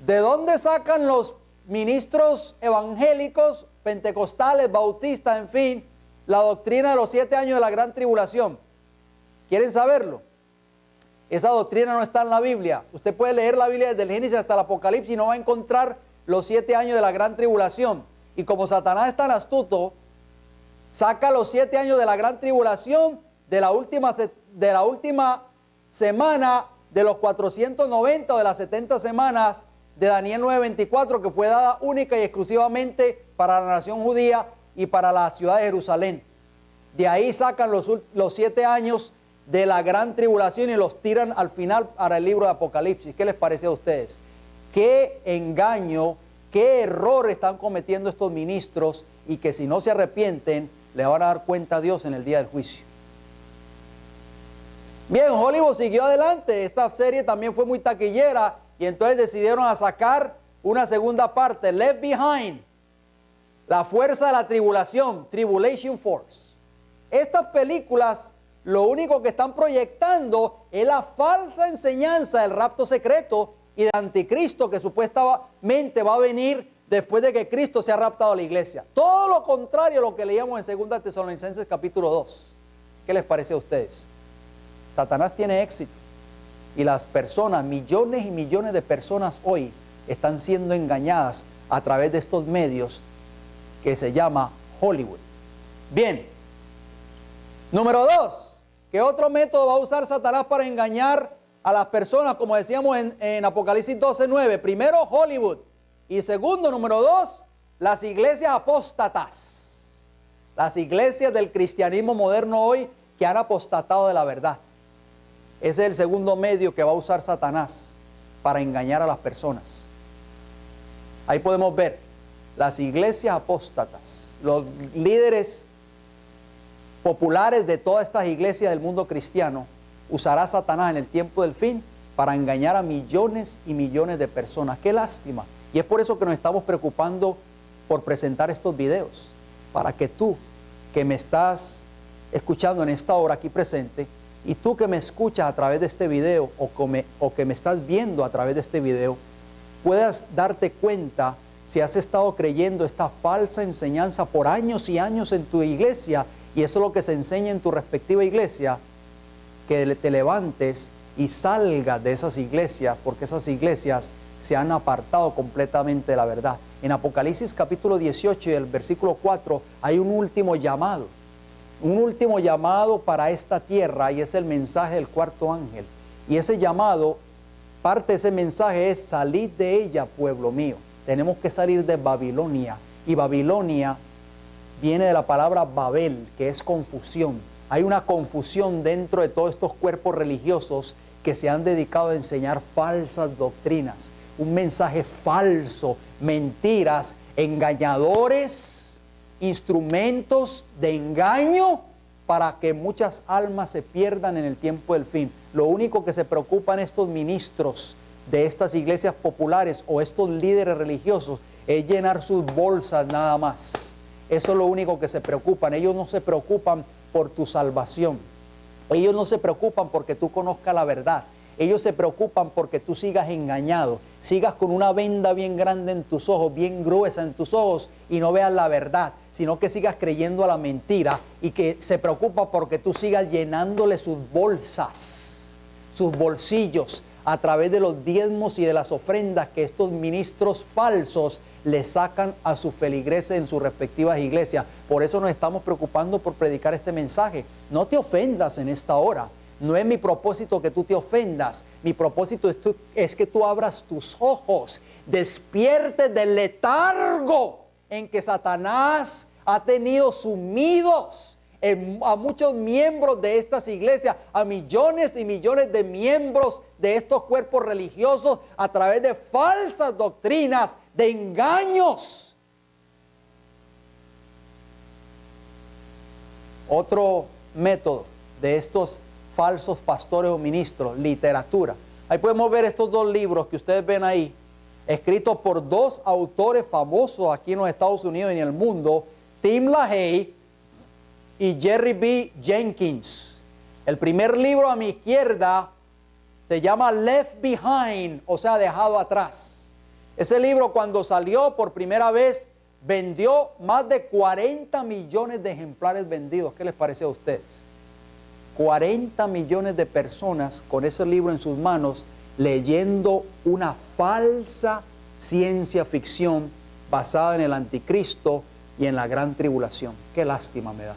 ¿De dónde sacan los ministros evangélicos, pentecostales, bautistas, en fin, la doctrina de los 7 años de la gran tribulación? ¿Quieren saberlo? Esa doctrina no está en la Biblia. Usted puede leer la Biblia desde el Génesis hasta el Apocalipsis y no va a encontrar los 7 años de la gran tribulación. Y como Satanás es tan astuto, saca los 7 años de la gran tribulación de la última semana de los 490 o de las 70 semanas de Daniel 9:24, que fue dada única y exclusivamente para la nación judía y para la ciudad de Jerusalén. De ahí sacan los 7 años de la gran tribulación y los tiran al final para el libro de Apocalipsis. ¿Qué les parece a ustedes? Qué engaño, qué error están cometiendo estos ministros y que si no se arrepienten, le van a dar cuenta a Dios en el día del juicio. Bien, Hollywood siguió adelante. Esta serie también fue muy taquillera y entonces decidieron a sacar una segunda parte, Left Behind, la fuerza de la tribulación, Tribulation Force. Estas películas lo único que están proyectando es la falsa enseñanza del rapto secreto y del anticristo que supuestamente va a venir después de que Cristo se ha raptado a la iglesia. Todo lo contrario a lo que leíamos en 2 Tesalonicenses capítulo 2. ¿Qué les parece a ustedes? Satanás tiene éxito y las personas, millones y millones de personas hoy están siendo engañadas a través de estos medios que se llama Hollywood. Bien, número 2, ¿qué otro método va a usar Satanás para engañar a las personas? Como decíamos en Apocalipsis 12:9, primero Hollywood y segundo, número 2, las iglesias apóstatas, las iglesias del cristianismo moderno hoy que han apostatado de la verdad. Ese es el segundo medio que va a usar Satanás para engañar a las personas. Ahí podemos ver las iglesias apóstatas, los líderes populares de todas estas iglesias del mundo cristiano, usará Satanás en el tiempo del fin para engañar a millones y millones de personas. ¡Qué lástima! Y es por eso que nos estamos preocupando por presentar estos videos, para que tú que me estás escuchando en esta hora aquí presente, y tú que me escuchas a través de este video o que me estás viendo a través de este video, puedas darte cuenta si has estado creyendo esta falsa enseñanza por años y años en tu iglesia, y eso es lo que se enseña en tu respectiva iglesia, que te levantes y salgas de esas iglesias, porque esas iglesias se han apartado completamente de la verdad. En Apocalipsis capítulo 18 y el versículo 4 hay un último llamado para esta tierra, y es el mensaje del cuarto ángel. Y ese llamado, parte de ese mensaje es: salid de ella, pueblo mío. Tenemos que salir de Babilonia, y Babilonia viene de la palabra Babel, que es confusión. Hay una confusión dentro de todos estos cuerpos religiosos que se han dedicado a enseñar falsas doctrinas, un mensaje falso, mentiras, engañadores, instrumentos de engaño para que muchas almas se pierdan en el tiempo del fin. Lo único que se preocupan estos ministros de estas iglesias populares o estos líderes religiosos es llenar sus bolsas nada más. Eso es lo único que se preocupan. Ellos no se preocupan por tu salvación. Ellos no se preocupan porque tú conozcas la verdad. Ellos se preocupan porque tú sigas engañado, sigas con una venda bien grande en tus ojos, bien gruesa en tus ojos, y no veas la verdad, sino que sigas creyendo a la mentira, y que se preocupa porque tú sigas llenándole sus bolsas, sus bolsillos, a través de los diezmos y de las ofrendas que estos ministros falsos le sacan a sus feligreses en sus respectivas iglesias. Por eso nos estamos preocupando por predicar este mensaje. No te ofendas en esta hora. No es mi propósito que tú te ofendas. Mi propósito es que tú abras tus ojos, despiertes del letargo en que Satanás ha tenido sumidos a muchos miembros de estas iglesias, a millones y millones de miembros de estos cuerpos religiosos, a través de falsas doctrinas, de engaños. Otro método de estos falsos pastores o ministros, literatura. Ahí podemos ver estos dos libros que ustedes ven ahí, escritos por dos autores famosos aquí en los Estados Unidos y en el mundo, Tim LaHaye y Jerry B. Jenkins. El primer libro a mi izquierda se llama Left Behind, o sea, dejado atrás. Ese libro, cuando salió por primera vez, vendió más de 40 millones de ejemplares vendidos. ¿Qué les parece a ustedes? 40 millones de personas con ese libro en sus manos, leyendo una falsa ciencia ficción basada en el anticristo y en la gran tribulación. Qué lástima me da.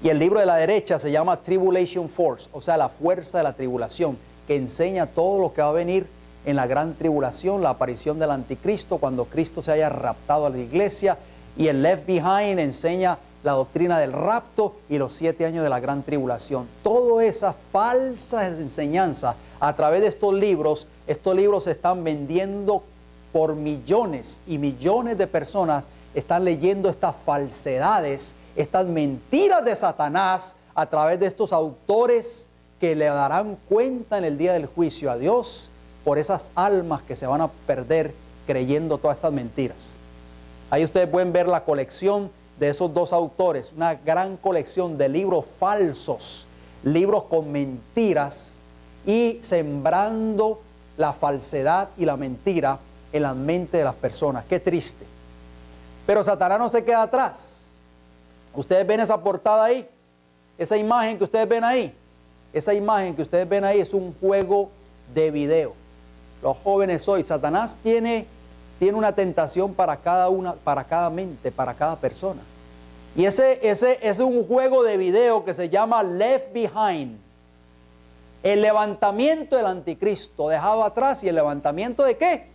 Y el libro de la derecha se llama Tribulation Force, o sea, la fuerza de la tribulación, que enseña todo lo que va a venir en la gran tribulación, la aparición del anticristo, cuando Cristo se haya raptado a la iglesia. Y el Left Behind enseña la doctrina del rapto y los 7 años de la gran tribulación. Toda esa falsa enseñanza a través de estos libros se están vendiendo por millones y millones de personas están leyendo estas falsedades, estas mentiras de Satanás a través de estos autores que le darán cuenta en el día del juicio a Dios por esas almas que se van a perder creyendo todas estas mentiras. Ahí ustedes pueden ver la colección de esos dos autores, una gran colección de libros falsos, libros con mentiras y sembrando la falsedad y la mentira en la mente de las personas. Qué triste. Pero Satanás no se queda atrás. Ustedes ven esa portada ahí, esa imagen que ustedes ven ahí. Esa imagen que ustedes ven ahí es un juego de video. Los jóvenes hoy, Satanás tiene una tentación para cada mente, para cada persona. Y ese es un juego de video que se llama Left Behind. El levantamiento del anticristo, dejado atrás. ¿Y el levantamiento de qué?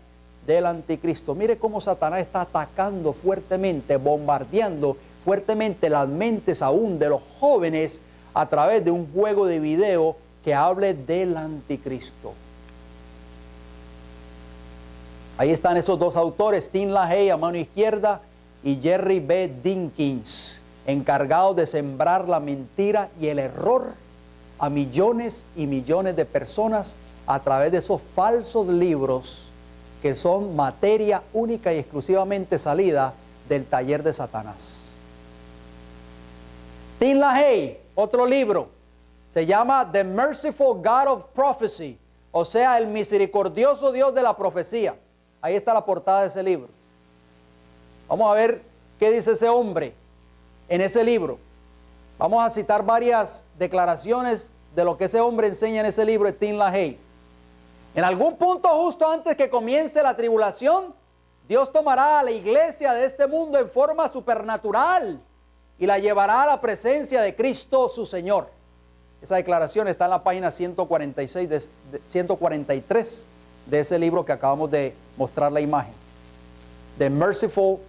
Del anticristo. Mire cómo Satanás está atacando fuertemente, bombardeando fuertemente las mentes aún de los jóvenes a través de un juego de video que hable del anticristo. Ahí están esos dos autores, Tim LaHaye a mano izquierda y Jerry B. Dinkins, encargados de sembrar la mentira y el error a millones y millones de personas a través de esos falsos libros que son materia única y exclusivamente salida del taller de Satanás. Tim LaHaye, otro libro, se llama The Merciful God of Prophecy, o sea, el misericordioso Dios de la profecía. Ahí está la portada de ese libro. Vamos a ver qué dice ese hombre en ese libro. Vamos a citar varias declaraciones de lo que ese hombre enseña en ese libro de Tim LaHaye. En algún punto justo antes que comience la tribulación, Dios tomará a la iglesia de este mundo en forma supernatural y la llevará a la presencia de Cristo su Señor. Esa declaración está en la página 143 de ese libro que acabamos de mostrar la imagen. The Merciful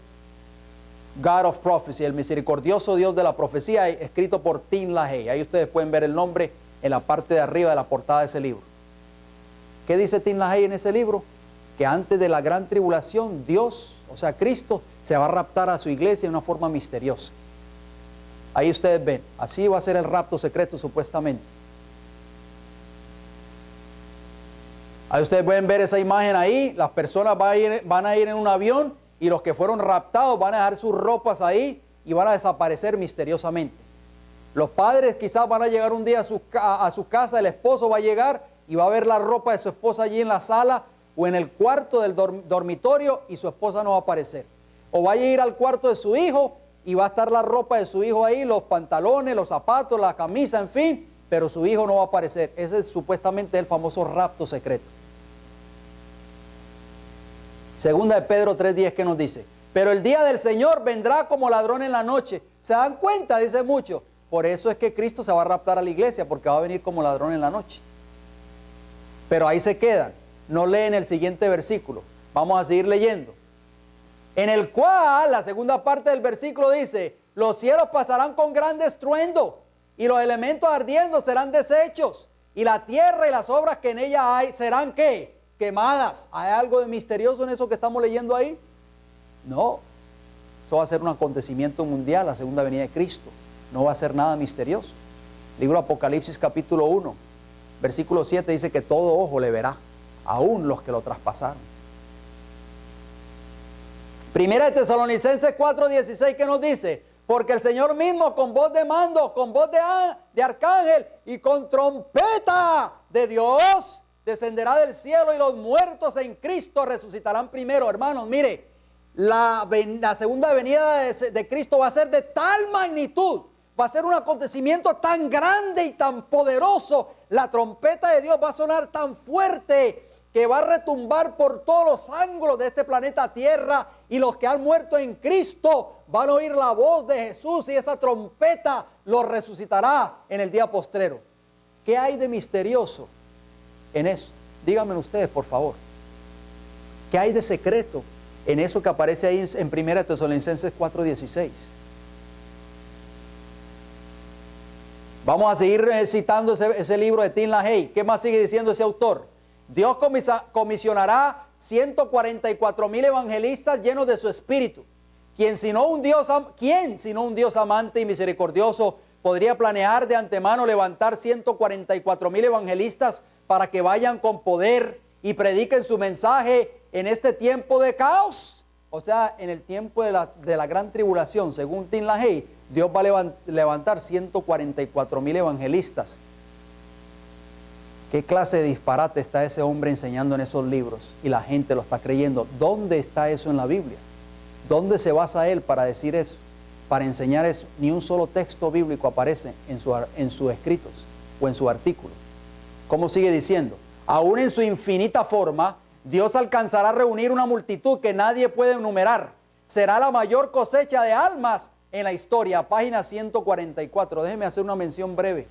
God of Prophecy, el misericordioso Dios de la profecía, escrito por Tim LaHaye. Ahí ustedes pueden ver el nombre en la parte de arriba de la portada de ese libro. ¿Qué dice Tim LaHaye en ese libro? Que antes de la gran tribulación, Dios, o sea, Cristo, se va a raptar a su iglesia de una forma misteriosa. Ahí ustedes ven, así va a ser el rapto secreto supuestamente. Ahí ustedes pueden ver esa imagen ahí, las personas van a ir en un avión y los que fueron raptados van a dejar sus ropas ahí y van a desaparecer misteriosamente. Los padres quizás van a llegar un día a su casa, el esposo va a llegar y va a ver la ropa de su esposa allí en la sala o en el cuarto del dormitorio y su esposa no va a aparecer. O va a ir al cuarto de su hijo y va a estar la ropa de su hijo ahí, los pantalones, los zapatos, la camisa, en fin, pero su hijo no va a aparecer. Ese es supuestamente el famoso rapto secreto. Segunda de Pedro 3:10, ¿qué nos dice? Pero el día del Señor vendrá como ladrón en la noche. ¿Se dan cuenta? Dice mucho. Por eso es que Cristo se va a raptar a la iglesia, porque va a venir como ladrón en la noche. Pero ahí se quedan. No leen el siguiente versículo. Vamos a seguir leyendo. En el cual, la segunda parte del versículo dice, los cielos pasarán con gran estruendo, y los elementos ardiendo serán deshechos, y la tierra y las obras que en ella hay serán, ¿qué? Quemadas. ¿Hay algo de misterioso en eso que estamos leyendo ahí? No. Eso va a ser un acontecimiento mundial, la segunda venida de Cristo. No va a ser nada misterioso. Libro Apocalipsis capítulo 1, versículo 7 dice que todo ojo le verá, aún los que lo traspasaron. Primera de Tesalonicenses 4:16, ¿qué nos dice? Porque el Señor mismo con voz de mando, con voz de arcángel y con trompeta de Dios descenderá del cielo y los muertos en Cristo resucitarán primero. Hermanos, mire, la segunda venida de Cristo va a ser de tal magnitud, va a ser un acontecimiento tan grande y tan poderoso. La trompeta de Dios va a sonar tan fuerte que va a retumbar por todos los ángulos de este planeta Tierra, y los que han muerto en Cristo van a oír la voz de Jesús y esa trompeta los resucitará en el día postrero. ¿Qué hay de misterioso en eso? Díganme ustedes, por favor. ¿Qué hay de secreto en eso que aparece ahí en 1 Tesalonicenses 4:16? Vamos a seguir citando ese libro de Tim LaHaye. ¿Qué más sigue diciendo ese autor? Dios comisionará 144,000 evangelistas llenos de su espíritu. ¿Quién sino un Dios amante y misericordioso podría planear de antemano levantar 144,000 evangelistas para que vayan con poder y prediquen su mensaje en este tiempo de caos? O sea, en el tiempo de la gran tribulación, según Tim LaHaye, Dios va a levantar 144,000 evangelistas. ¿Qué clase de disparate está ese hombre enseñando en esos libros? Y la gente lo está creyendo. ¿Dónde está eso en la Biblia? ¿Dónde se basa él para decir eso? Para enseñar eso. Ni un solo texto bíblico aparece en sus escritos o en su artículo. ¿Cómo sigue diciendo? Aún en su infinita forma, Dios alcanzará a reunir una multitud que nadie puede enumerar. Será la mayor cosecha de almas en la historia. Página 144. Déjeme hacer una mención breve.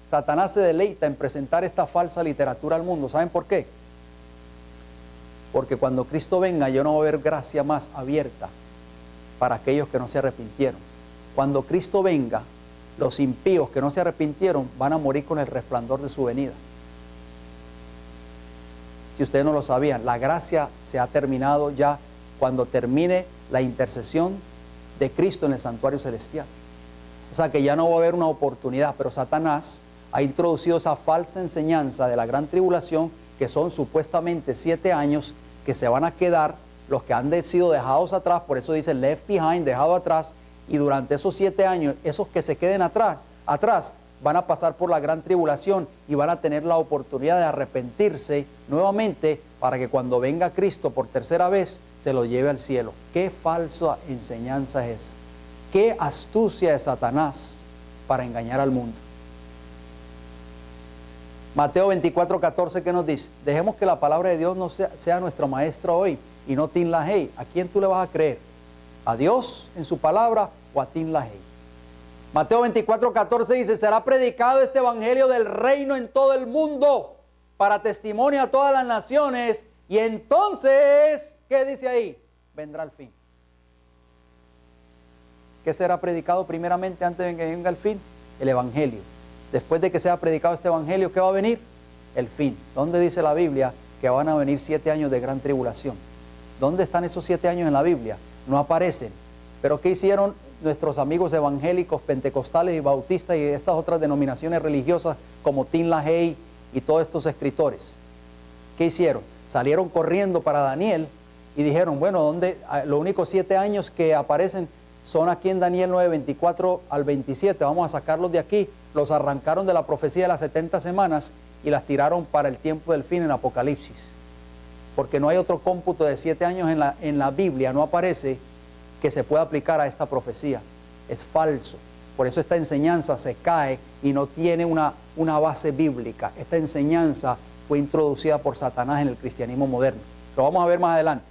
Satanás se deleita en presentar esta falsa literatura al mundo. ¿Saben por qué? Porque cuando Cristo venga ya no va a haber gracia más abierta para aquellos que no se arrepintieron. Cuando Cristo venga, los impíos que no se arrepintieron van a morir con el resplandor de su venida. Si ustedes no lo sabían, la gracia se ha terminado ya cuando termine la intercesión de Cristo en el santuario celestial. O sea que ya no va a haber una oportunidad, pero Satanás ha introducido esa falsa enseñanza de la gran tribulación, que son supuestamente 7 años que se van a quedar los que han sido dejados atrás. Por eso dice left behind, dejado atrás, y durante esos 7 años, esos que se queden atrás van a pasar por la gran tribulación y van a tener la oportunidad de arrepentirse nuevamente para que cuando venga Cristo por tercera vez se los lleve al cielo. Qué falsa enseñanza es esa. Qué astucia de Satanás para engañar al mundo. Mateo 24:14, ¿qué nos dice? Dejemos que la palabra de Dios no sea nuestra maestra hoy y no Tim LaHaye. ¿A quién tú le vas a creer? ¿A Dios en su palabra o a Tim LaHaye? Mateo 24:14 dice, será predicado este evangelio del reino en todo el mundo para testimonio a todas las naciones, y entonces, ¿qué dice ahí? Vendrá el fin. ¿Qué será predicado primeramente antes de que venga el fin? El evangelio. Después de que sea predicado este evangelio, ¿qué va a venir? El fin. ¿Dónde dice la Biblia que van a venir 7 años de gran tribulación? ¿Dónde están esos 7 años en la Biblia? No aparecen. ¿Pero qué hicieron nuestros amigos evangélicos, pentecostales y bautistas y estas otras denominaciones religiosas como Tim LaHaye y todos estos escritores? ¿Qué hicieron? Salieron corriendo para Daniel y dijeron, bueno, los únicos 7 años que aparecen son aquí en Daniel 9:24 al 27, vamos a sacarlos de aquí. Los arrancaron de la profecía de las 70 semanas y las tiraron para el tiempo del fin en Apocalipsis. Porque no hay otro cómputo de 7 años en la Biblia, no aparece que se pueda aplicar a esta profecía. Es falso. Por eso esta enseñanza se cae y no tiene una base bíblica. Esta enseñanza fue introducida por Satanás en el cristianismo moderno. Lo vamos a ver más adelante.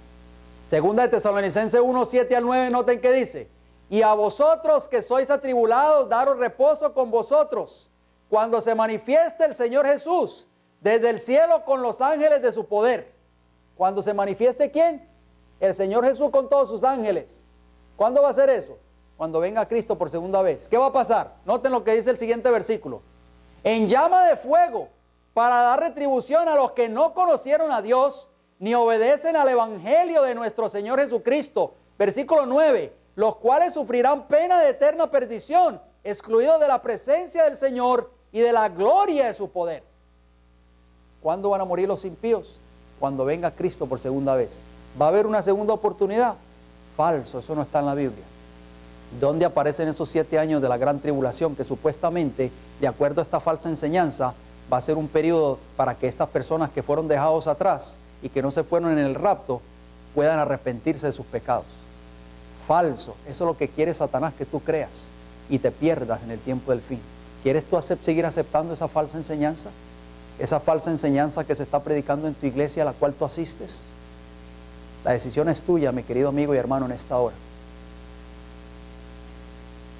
Segunda de Tesalonicenses 1:7 al 9, noten que dice, y a vosotros que sois atribulados, daros reposo con vosotros, cuando se manifieste el Señor Jesús desde el cielo con los ángeles de su poder. Cuando se manifieste, ¿quién? El Señor Jesús con todos sus ángeles. ¿Cuándo va a ser eso? Cuando venga Cristo por segunda vez. ¿Qué va a pasar? Noten lo que dice el siguiente versículo. En llama de fuego, para dar retribución a los que no conocieron a Dios, ni obedecen al evangelio de nuestro Señor Jesucristo. Versículo 9. Los cuales sufrirán pena de eterna perdición, excluidos de la presencia del Señor y de la gloria de su poder. ¿Cuándo van a morir los impíos? Cuando venga Cristo por segunda vez. ¿Va a haber una segunda oportunidad? Falso, eso no está en la Biblia. ¿Dónde aparecen esos 7 años de la gran tribulación que supuestamente, de acuerdo a esta falsa enseñanza, va a ser un periodo para que estas personas que fueron dejados atrás y que no se fueron en el rapto puedan arrepentirse de sus pecados? Falso. Eso es lo que quiere Satanás, que tú creas y te pierdas en el tiempo del fin. ¿Quieres tú seguir aceptando esa falsa enseñanza? Esa falsa enseñanza que se está predicando en tu iglesia a la cual tú asistes. La decisión es tuya, mi querido amigo y hermano, en esta hora.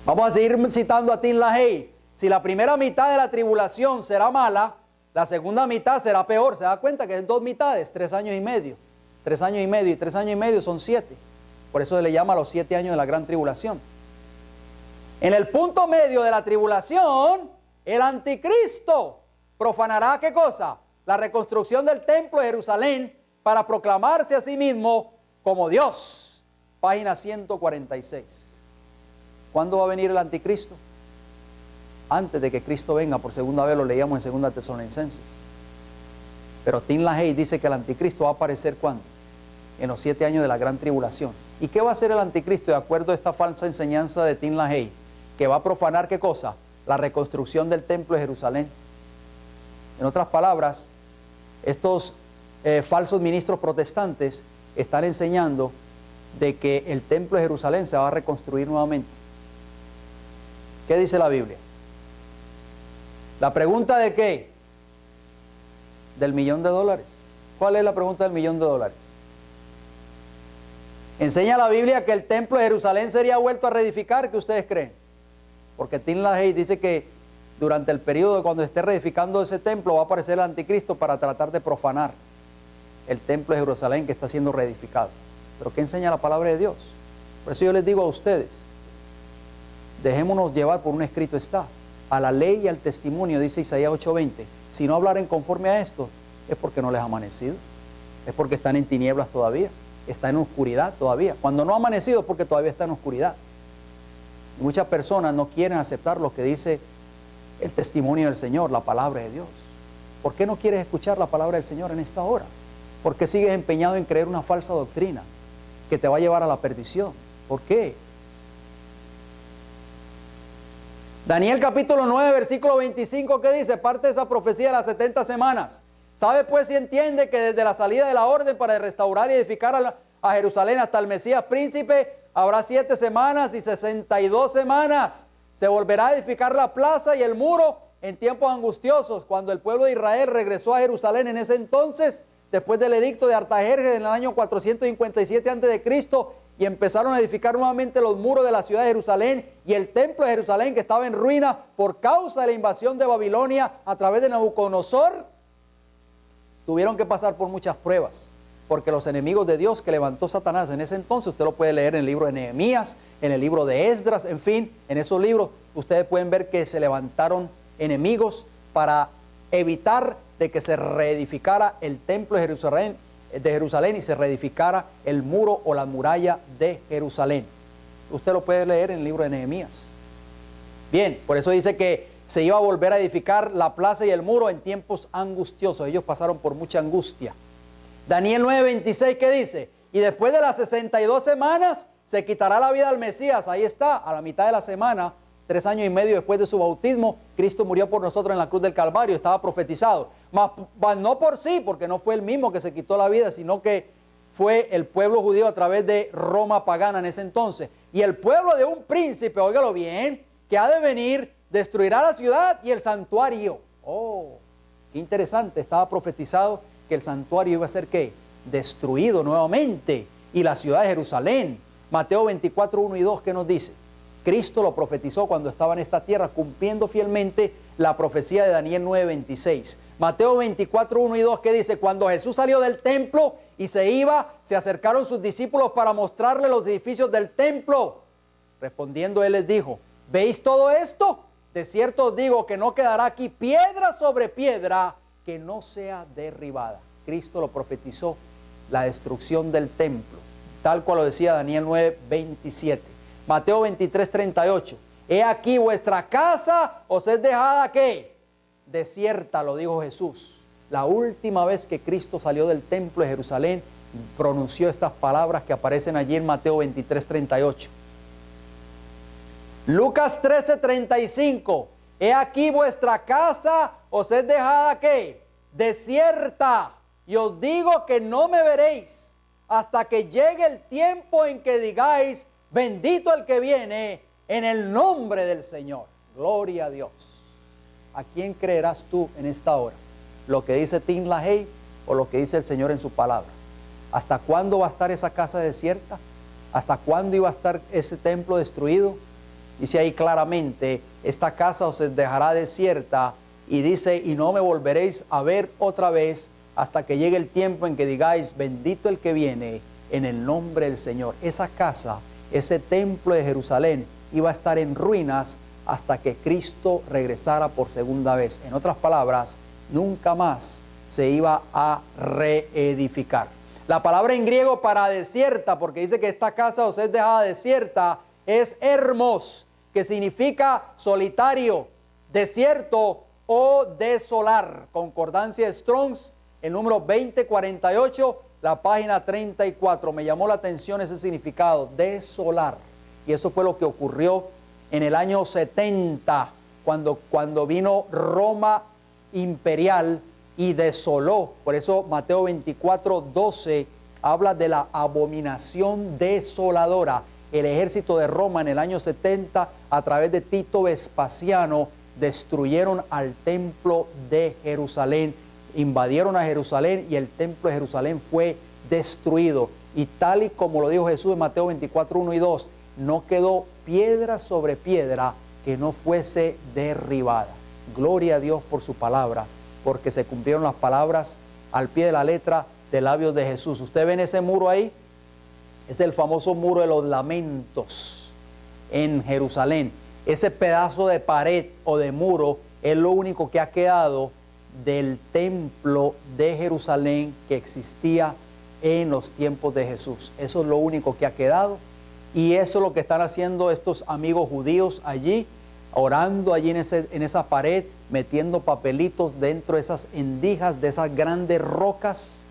Vamos a seguir citando a Tim LaHaye. Si la primera mitad de la tribulación será mala, la segunda mitad será peor. ¿Se da cuenta que es 2 mitades? 3 años y medio. 3 años y medio y 3 años y medio son 7. Por eso se le llama los 7 años de la gran tribulación. En el punto medio de la tribulación, el anticristo profanará, ¿qué cosa? La reconstrucción del templo de Jerusalén, para proclamarse a sí mismo como Dios. Página 146. ¿Cuándo va a venir el anticristo? Antes de que Cristo venga por segunda vez, lo leíamos en 2 Tesalonicenses. Pero Tim LaHaye dice que el anticristo va a aparecer ¿cuándo? En los 7 años de la gran tribulación. ¿Y qué va a hacer el anticristo de acuerdo a esta falsa enseñanza de Tim LaHaye? Que va a profanar ¿qué cosa? La reconstrucción del templo de Jerusalén. En otras palabras, estos falsos ministros protestantes están enseñando de que el templo de Jerusalén se va a reconstruir nuevamente. ¿Qué dice la Biblia? La pregunta de ¿qué? Del $1.000.000. ¿Cuál es la pregunta del $1.000.000? Enseña la Biblia que el templo de Jerusalén sería vuelto a reedificar. ¿Qué ustedes creen? Porque Tim LaHaye dice que durante el periodo de cuando esté reedificando ese templo va a aparecer el anticristo para tratar de profanar el templo de Jerusalén que está siendo reedificado. ¿Pero qué enseña la palabra de Dios? Por eso yo les digo a ustedes, dejémonos llevar por un escrito está. A la ley y al testimonio, dice Isaías 8:20. Si no hablaren conforme a esto, es porque no les ha amanecido. Es porque están en tinieblas todavía. Está en oscuridad todavía. Cuando no ha amanecido es porque todavía está en oscuridad. Y muchas personas no quieren aceptar lo que dice el testimonio del Señor, la palabra de Dios. ¿Por qué no quieres escuchar la palabra del Señor en esta hora? ¿Por qué sigues empeñado en creer una falsa doctrina que te va a llevar a la perdición? ¿Por qué? Daniel capítulo 9, versículo 25, ¿qué dice? Parte de esa profecía de las 70 semanas. ¿Sabe pues si entiende que desde la salida de la orden para restaurar y edificar a Jerusalén hasta el Mesías príncipe habrá 7 semanas y 62 semanas? Se volverá a edificar la plaza y el muro en tiempos angustiosos. Cuando el pueblo de Israel regresó a Jerusalén en ese entonces, después del edicto de Artajerjes en el año 457 a.C., y empezaron a edificar nuevamente los muros de la ciudad de Jerusalén y el templo de Jerusalén que estaba en ruina por causa de la invasión de Babilonia a través de Nabucodonosor, tuvieron que pasar por muchas pruebas, porque los enemigos de Dios que levantó Satanás en ese entonces, usted lo puede leer en el libro de Nehemías, en el libro de Esdras, en fin, en esos libros ustedes pueden ver que se levantaron enemigos para evitar de que se reedificara el templo de Jerusalén y se reedificara el muro o la muralla de Jerusalén. Usted lo puede leer en el libro de Nehemías. Bien, por eso dice que se iba a volver a edificar la plaza y el muro en tiempos angustiosos. Ellos pasaron por mucha angustia. Daniel 9:26, ¿qué dice? Y después de las 62 semanas se quitará la vida al Mesías. Ahí está, a la mitad de la semana, 3 años y medio después de su bautismo, Cristo murió por nosotros en la cruz del Calvario, estaba profetizado. Mas no por sí, porque no fue él mismo que se quitó la vida, sino que fue el pueblo judío a través de Roma pagana en ese entonces. Y el pueblo de un príncipe, óigalo bien, que ha de venir, destruirá la ciudad y el santuario. Oh, qué interesante, estaba profetizado que el santuario iba a ser ¿qué? Destruido nuevamente. Y la ciudad de Jerusalén. Mateo 24, 1 y 2, ¿qué nos dice? Cristo lo profetizó cuando estaba en esta tierra, cumpliendo fielmente la profecía de Daniel 9:26. Mateo 24, 1 y 2, ¿qué dice? Cuando Jesús salió del templo y se iba, se acercaron sus discípulos para mostrarle los edificios del templo. Respondiendo él les dijo, ¿veis todo esto? De cierto os digo que no quedará aquí piedra sobre piedra que no sea derribada. Cristo lo profetizó, la destrucción del templo, tal cual lo decía Daniel 9:27. Mateo 23:38. He aquí vuestra casa os es dejada ¿qué? Desierta, lo dijo Jesús. La última vez que Cristo salió del templo de Jerusalén, pronunció estas palabras que aparecen allí en Mateo 23:38. Lucas 13:35. He aquí vuestra casa os es dejada ¿qué? Desierta. Y os digo que no me veréis hasta que llegue el tiempo en que digáis, bendito el que viene en el nombre del Señor. Gloria a Dios. ¿A quién creerás tú en esta hora? ¿Lo que dice Tim LaHaye o lo que dice el Señor en su palabra? ¿Hasta cuándo va a estar esa casa desierta? ¿Hasta cuándo iba a estar ese templo destruido? Dice ahí claramente, esta casa os dejará desierta, y dice, y no me volveréis a ver otra vez hasta que llegue el tiempo en que digáis, bendito el que viene en el nombre del Señor. Esa casa, ese templo de Jerusalén iba a estar en ruinas hasta que Cristo regresara por segunda vez. En otras palabras, nunca más se iba a reedificar. La palabra en griego para desierta, porque dice que esta casa os es dejada desierta, es hermos, que significa solitario, desierto o desolar. Concordancia Strong's, el número 2048, la página 34. Me llamó la atención ese significado, desolar. Y eso fue lo que ocurrió en el año 70, cuando vino Roma imperial y desoló. Por eso Mateo 24:12 habla de la abominación desoladora. El ejército de Roma en el año 70, a través de Tito Vespasiano, destruyeron al templo de Jerusalén, invadieron a Jerusalén y el templo de Jerusalén fue destruido. Y tal y como lo dijo Jesús en Mateo 24:1 y 2, no quedó piedra sobre piedra que no fuese derribada. Gloria a Dios por su palabra, porque se cumplieron las palabras al pie de la letra de labios de Jesús. ¿Usted ve en ese muro ahí? Es el famoso muro de los lamentos en Jerusalén. Ese pedazo de pared o de muro es lo único que ha quedado del templo de Jerusalén que existía en los tiempos de Jesús. Eso es lo único que ha quedado. Y eso es lo que están haciendo estos amigos judíos allí, orando allí en esa pared, metiendo papelitos dentro de esas endijas, de esas grandes rocas,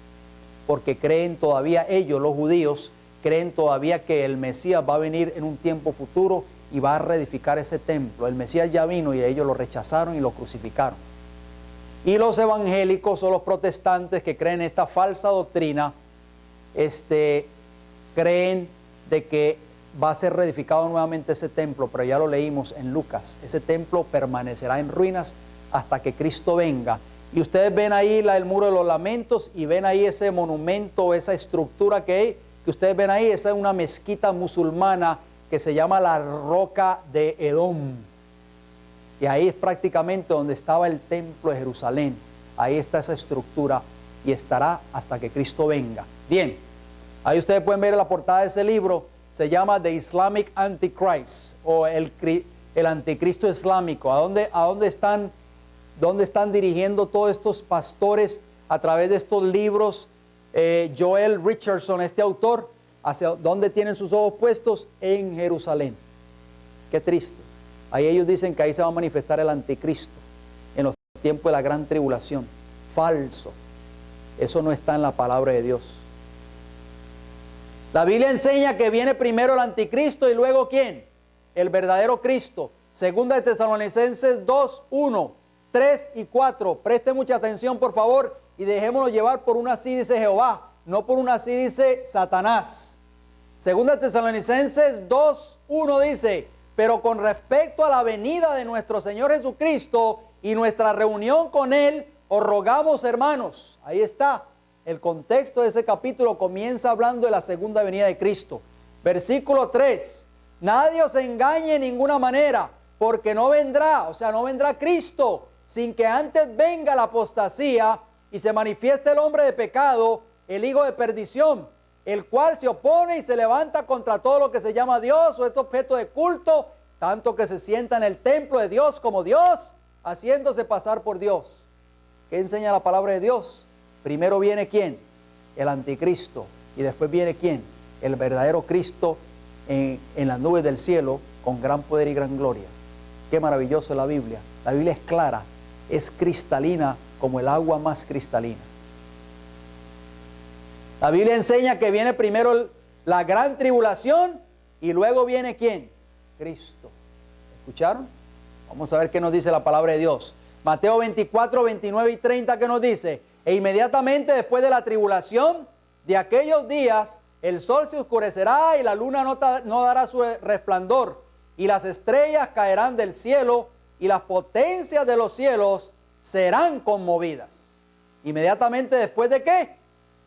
porque creen todavía, ellos los judíos, creen todavía que el Mesías va a venir en un tiempo futuro y va a reedificar ese templo. El Mesías ya vino y ellos lo rechazaron y lo crucificaron. Y los evangélicos o los protestantes que creen esta falsa doctrina, creen de que va a ser reedificado nuevamente ese templo, pero ya lo leímos en Lucas. Ese templo permanecerá en ruinas hasta que Cristo venga. Y ustedes ven ahí el muro de los lamentos y ven ahí ese monumento, esa estructura que ustedes ven ahí. Esa es una mezquita musulmana que se llama la Roca de Edom. Y ahí es prácticamente donde estaba el templo de Jerusalén. Ahí está esa estructura y estará hasta que Cristo venga. Bien, ahí ustedes pueden ver en la portada de ese libro. Se llama The Islamic Antichrist, o el anticristo islámico. ¿A dónde están dirigiendo todos estos pastores a través de estos libros? Joel Richardson, este autor, ¿hacia dónde tienen sus ojos puestos? En Jerusalén. Qué triste. Ahí ellos dicen que ahí se va a manifestar el anticristo en los tiempos de la gran tribulación. Falso. Eso no está en la palabra de Dios. La Biblia enseña que viene primero el anticristo y luego ¿quién? El verdadero Cristo. Segunda de Tesalonicenses 2, 1, 3 y 4. Preste mucha atención, por favor, y dejémonos llevar por una así dice Jehová, no por una así dice Satanás. Segunda de Tesalonicenses 2, 1 dice: pero con respecto a la venida de nuestro Señor Jesucristo y nuestra reunión con Él, os rogamos, hermanos. Ahí está. El contexto de ese capítulo comienza hablando de la segunda venida de Cristo. Versículo 3. Nadie os engañe en ninguna manera, porque no vendrá, no vendrá Cristo, sin que antes venga la apostasía y se manifieste el hombre de pecado, el hijo de perdición, el cual se opone y se levanta contra todo lo que se llama Dios o es objeto de culto, tanto que se sienta en el templo de Dios como Dios, haciéndose pasar por Dios. ¿Qué enseña la palabra de Dios? Primero viene ¿quién? El anticristo. Y después viene ¿quién? El verdadero Cristo en las nubes del cielo con gran poder y gran gloria. Qué maravilloso es la Biblia. La Biblia es clara, es cristalina como el agua más cristalina. La Biblia enseña que viene primero la gran tribulación y luego viene ¿quién? Cristo. ¿Escucharon? Vamos a ver qué nos dice la palabra de Dios. Mateo 24, 29 y 30, ¿qué nos dice? E inmediatamente después de la tribulación de aquellos días, el sol se oscurecerá y la luna no dará su resplandor, y las estrellas caerán del cielo, y las potencias de los cielos serán conmovidas. Inmediatamente después de ¿qué?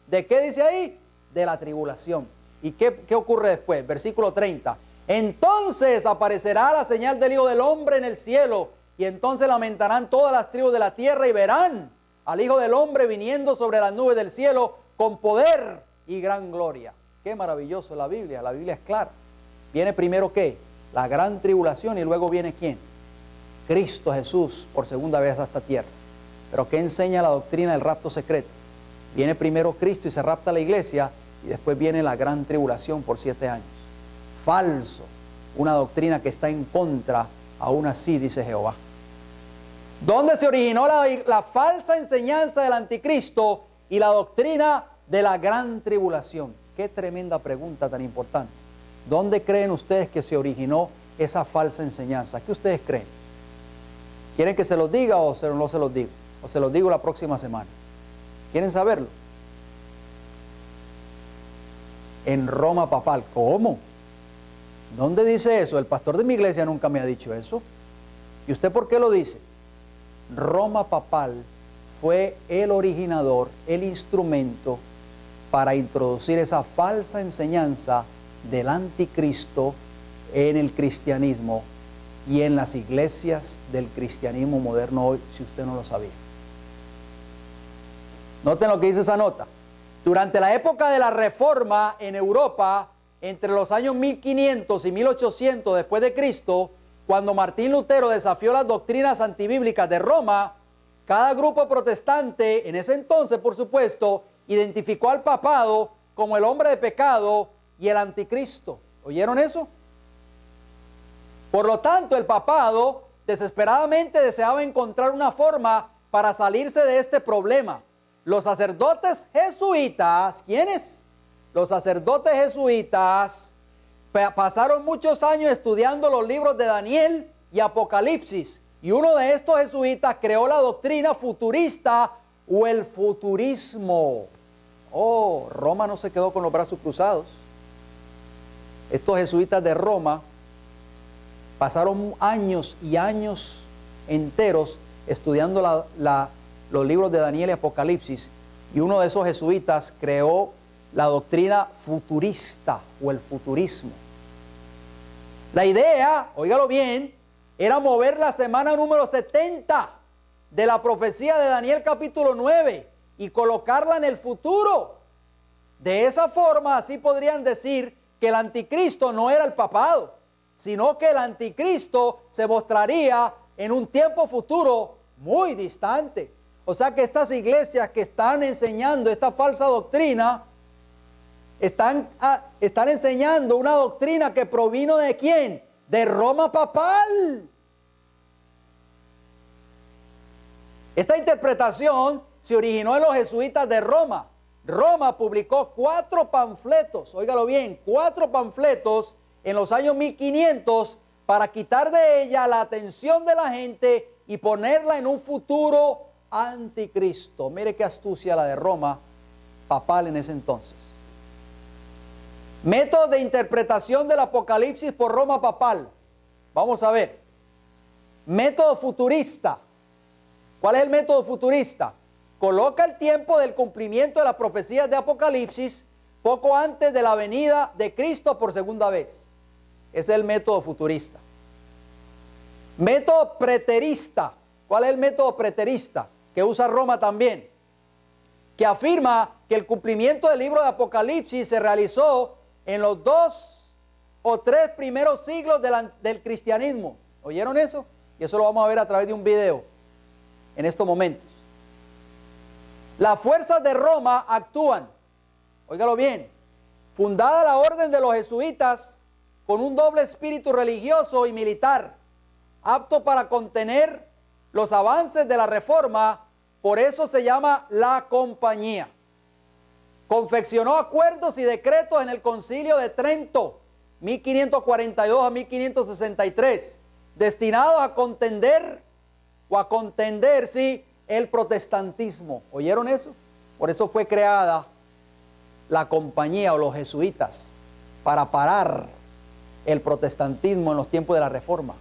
¿De qué dice ahí? De la tribulación. ¿Y qué ocurre después? Versículo 30. Entonces aparecerá la señal del Hijo del Hombre en el cielo, y entonces lamentarán todas las tribus de la tierra y verán al Hijo del Hombre viniendo sobre las nubes del cielo con poder y gran gloria. Qué maravilloso la Biblia es clara. Viene primero ¿qué? La gran tribulación y luego viene ¿quién? Cristo Jesús por segunda vez a esta tierra. Pero ¿qué enseña la doctrina del rapto secreto? Viene primero Cristo y se rapta la iglesia, y después viene la gran tribulación por 7 años. Falso, una doctrina que está en contra, aún así, dice Jehová. ¿Dónde se originó la falsa enseñanza del anticristo y la doctrina de la gran tribulación? Qué tremenda pregunta tan importante. ¿Dónde creen ustedes que se originó esa falsa enseñanza? ¿Qué ustedes creen? ¿Quieren que se los diga o no se los digo? O se los digo la próxima semana. ¿Quieren saberlo? En Roma papal. ¿Cómo? ¿Dónde dice eso? El pastor de mi iglesia nunca me ha dicho eso. ¿Y usted por qué lo dice? Roma papal fue el originador, el instrumento para introducir esa falsa enseñanza del anticristo en el cristianismo y en las iglesias del cristianismo moderno hoy, si usted no lo sabía. Noten lo que dice esa nota. Durante la época de la Reforma en Europa, entre los años 1500 y 1800 después de Cristo, cuando Martín Lutero desafió las doctrinas antibíblicas de Roma, cada grupo protestante, en ese entonces por supuesto, identificó al papado como el hombre de pecado y el anticristo. ¿Oyeron eso? Por lo tanto, el papado desesperadamente deseaba encontrar una forma para salirse de este problema. Los sacerdotes jesuitas, ¿quiénes? Los sacerdotes jesuitas pasaron muchos años estudiando los libros de Daniel y Apocalipsis, y uno de estos jesuitas creó la doctrina futurista o el futurismo. Oh, Roma no se quedó con los brazos cruzados. Estos jesuitas de Roma pasaron años y años enteros estudiando los libros de Daniel y Apocalipsis, y uno de esos jesuitas creó la doctrina futurista o el futurismo. La idea, óigalo bien, era mover la semana número 70 de la profecía de Daniel capítulo 9 y colocarla en el futuro. De esa forma, así podrían decir que el anticristo no era el papado, sino que el anticristo se mostraría en un tiempo futuro muy distante. O sea que estas iglesias que están enseñando esta falsa doctrina, están enseñando una doctrina que provino ¿de quién? De Roma papal. Esta interpretación se originó en los jesuitas de Roma. Roma publicó 4 panfletos, óigalo bien, 4 panfletos en los años 1500 para quitar de ella la atención de la gente y ponerla en un futuro anticristo. Mire qué astucia la de Roma papal en ese entonces. Método de interpretación del Apocalipsis por Roma papal. Vamos a ver. Método futurista. ¿Cuál es el método futurista? Coloca el tiempo del cumplimiento de las profecías de Apocalipsis poco antes de la venida de Cristo por segunda vez. Ese es el método futurista. Método preterista. ¿Cuál es el método preterista? Que usa Roma también. Que afirma que el cumplimiento del libro de Apocalipsis se realizó en los 2 o 3 primeros siglos del cristianismo. ¿Oyeron eso? Y eso lo vamos a ver a través de un video en estos momentos. Las fuerzas de Roma actúan, óigalo bien, fundada la orden de los jesuitas con un doble espíritu religioso y militar, apto para contener los avances de la reforma, por eso se llama la compañía. Confeccionó acuerdos y decretos en el Concilio de Trento, 1542 a 1563, destinados a contender el protestantismo. ¿Oyeron eso? Por eso fue creada la compañía o los jesuitas, para parar el protestantismo en los tiempos de la Reforma.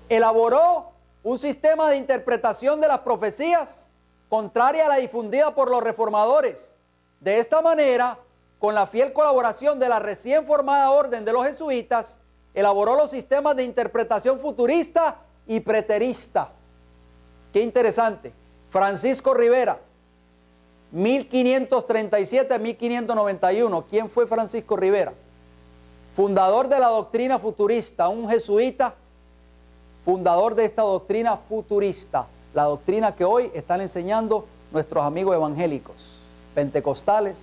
Elaboró un sistema de interpretación de las profecías contraria a la difundida por los reformadores. De esta manera, con la fiel colaboración de la recién formada orden de los jesuitas, elaboró los sistemas de interpretación futurista y preterista. Qué interesante. Francisco Rivera, 1537 a 1591. ¿Quién fue Francisco Rivera? Fundador de la doctrina futurista, un jesuita, fundador de esta doctrina futurista. la doctrina que hoy están enseñando nuestros amigos evangélicos, pentecostales,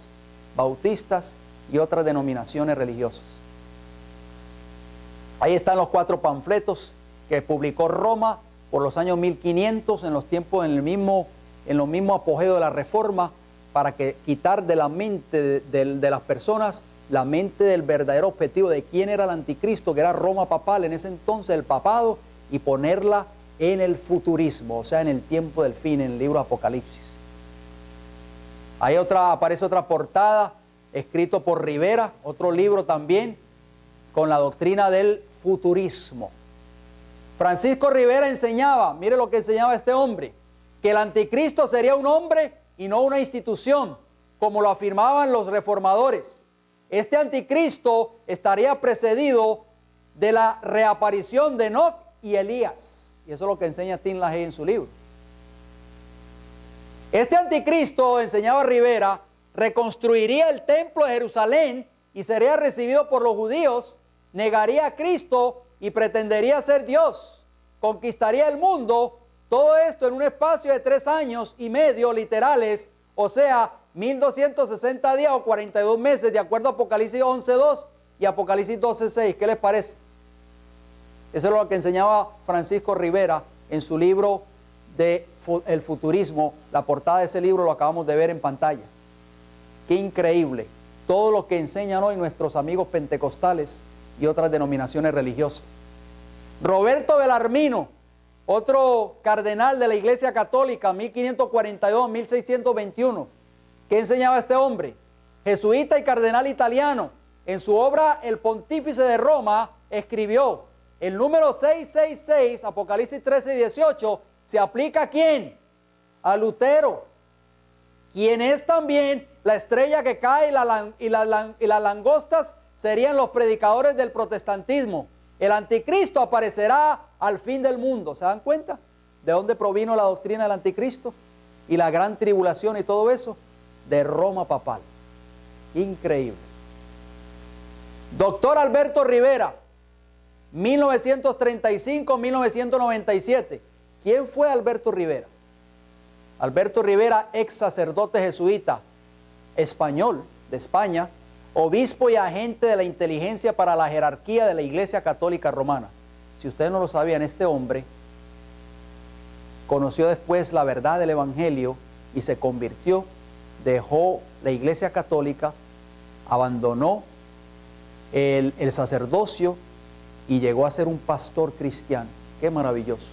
bautistas y otras denominaciones religiosas. Ahí están los 4 panfletos que publicó Roma por los años 1500, en los tiempos, en los mismos apogeos de la Reforma, para quitar de la mente de las personas la mente del verdadero objetivo de quién era el anticristo, que era Roma papal, en ese entonces el papado, y ponerla en el futurismo, o sea, en el tiempo del fin, en el libro Apocalipsis. Ahí aparece otra portada, escrito por Rivera, otro libro también, con la doctrina del futurismo. Francisco Rivera enseñaba, mire lo que enseñaba este hombre, que el anticristo sería un hombre y no una institución, como lo afirmaban los reformadores. Este anticristo estaría precedido de la reaparición de Enoc y Elías. Y eso es lo que enseña Tim LaHaye en su libro. Este anticristo, enseñaba Rivera, reconstruiría el templo de Jerusalén y sería recibido por los judíos, negaría a Cristo y pretendería ser Dios. Conquistaría el mundo, todo esto en un espacio de 3 años y medio literales, o sea, 1260 días o 42 meses, de acuerdo a Apocalipsis 11.2 y Apocalipsis 12.6. ¿Qué les parece? Eso es lo que enseñaba Francisco Rivera en su libro de El Futurismo. La portada de ese libro lo acabamos de ver en pantalla. Qué increíble todo lo que enseñan hoy nuestros amigos pentecostales y otras denominaciones religiosas. Roberto Belarmino, otro cardenal de la Iglesia Católica, 1542-1621. ¿Qué enseñaba este hombre? Jesuita y cardenal italiano. En su obra El Pontífice de Roma escribió: el número 666, Apocalipsis 13 y 18, ¿se aplica a quién? A Lutero, quien es también la estrella que cae, y las langostas serían los predicadores del protestantismo. El anticristo aparecerá al fin del mundo. ¿Se dan cuenta de dónde provino la doctrina del anticristo? Y la gran tribulación y todo eso, de Roma papal. Increíble. Doctor Alberto Rivera, 1935-1997. ¿Quién fue Alberto Rivera? Alberto Rivera, ex sacerdote jesuita, español, de España, obispo y agente de la inteligencia para la jerarquía de la Iglesia Católica Romana. Si ustedes no lo sabían, este hombre conoció después la verdad del Evangelio y se convirtió, dejó la Iglesia Católica, abandonó el sacerdocio y llegó a ser un pastor cristiano. ¡Qué maravilloso!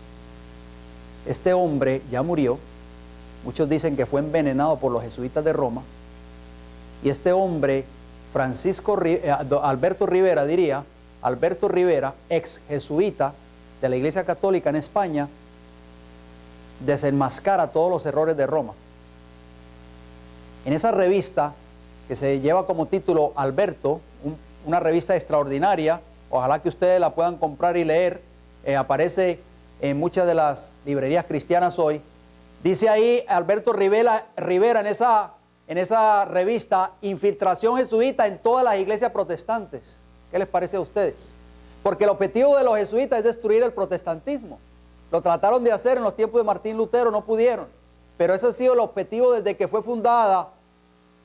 Este hombre ya murió. Muchos dicen que fue envenenado por los jesuitas de Roma. Y este hombre, Alberto Rivera, ex jesuita de la Iglesia Católica en España, desenmascara todos los errores de Roma. En esa revista, que se lleva como título Alberto, una revista extraordinaria, ojalá que ustedes la puedan comprar y leer, aparece en muchas de las librerías cristianas hoy. Dice ahí Alberto Rivera en esa revista: infiltración jesuita en todas las iglesias protestantes. ¿Qué les parece a ustedes? Porque el objetivo de los jesuitas es destruir el protestantismo. Lo trataron de hacer en los tiempos de Martín Lutero, no pudieron. Pero ese ha sido el objetivo desde que fue fundada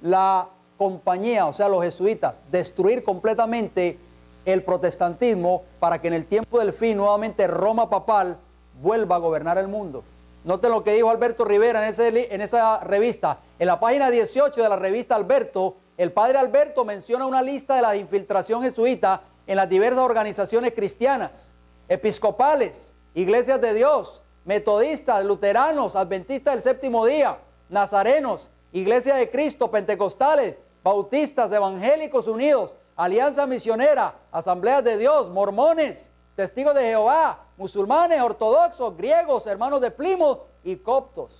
la compañía, o sea, los jesuitas, destruir completamente el protestantismo para que en el tiempo del fin nuevamente Roma papal vuelva a gobernar el mundo. Noten lo que dijo Alberto Rivera en esa revista. En la página 18 de la revista Alberto, el padre Alberto menciona una lista de la infiltración jesuita en las diversas organizaciones cristianas, episcopales, iglesias de Dios, metodistas, luteranos, adventistas del séptimo día, nazarenos, iglesia de Cristo, pentecostales, bautistas, evangélicos unidos, alianza misionera, asambleas de Dios, mormones, testigos de Jehová, musulmanes, ortodoxos, griegos, hermanos de Plymouth y coptos.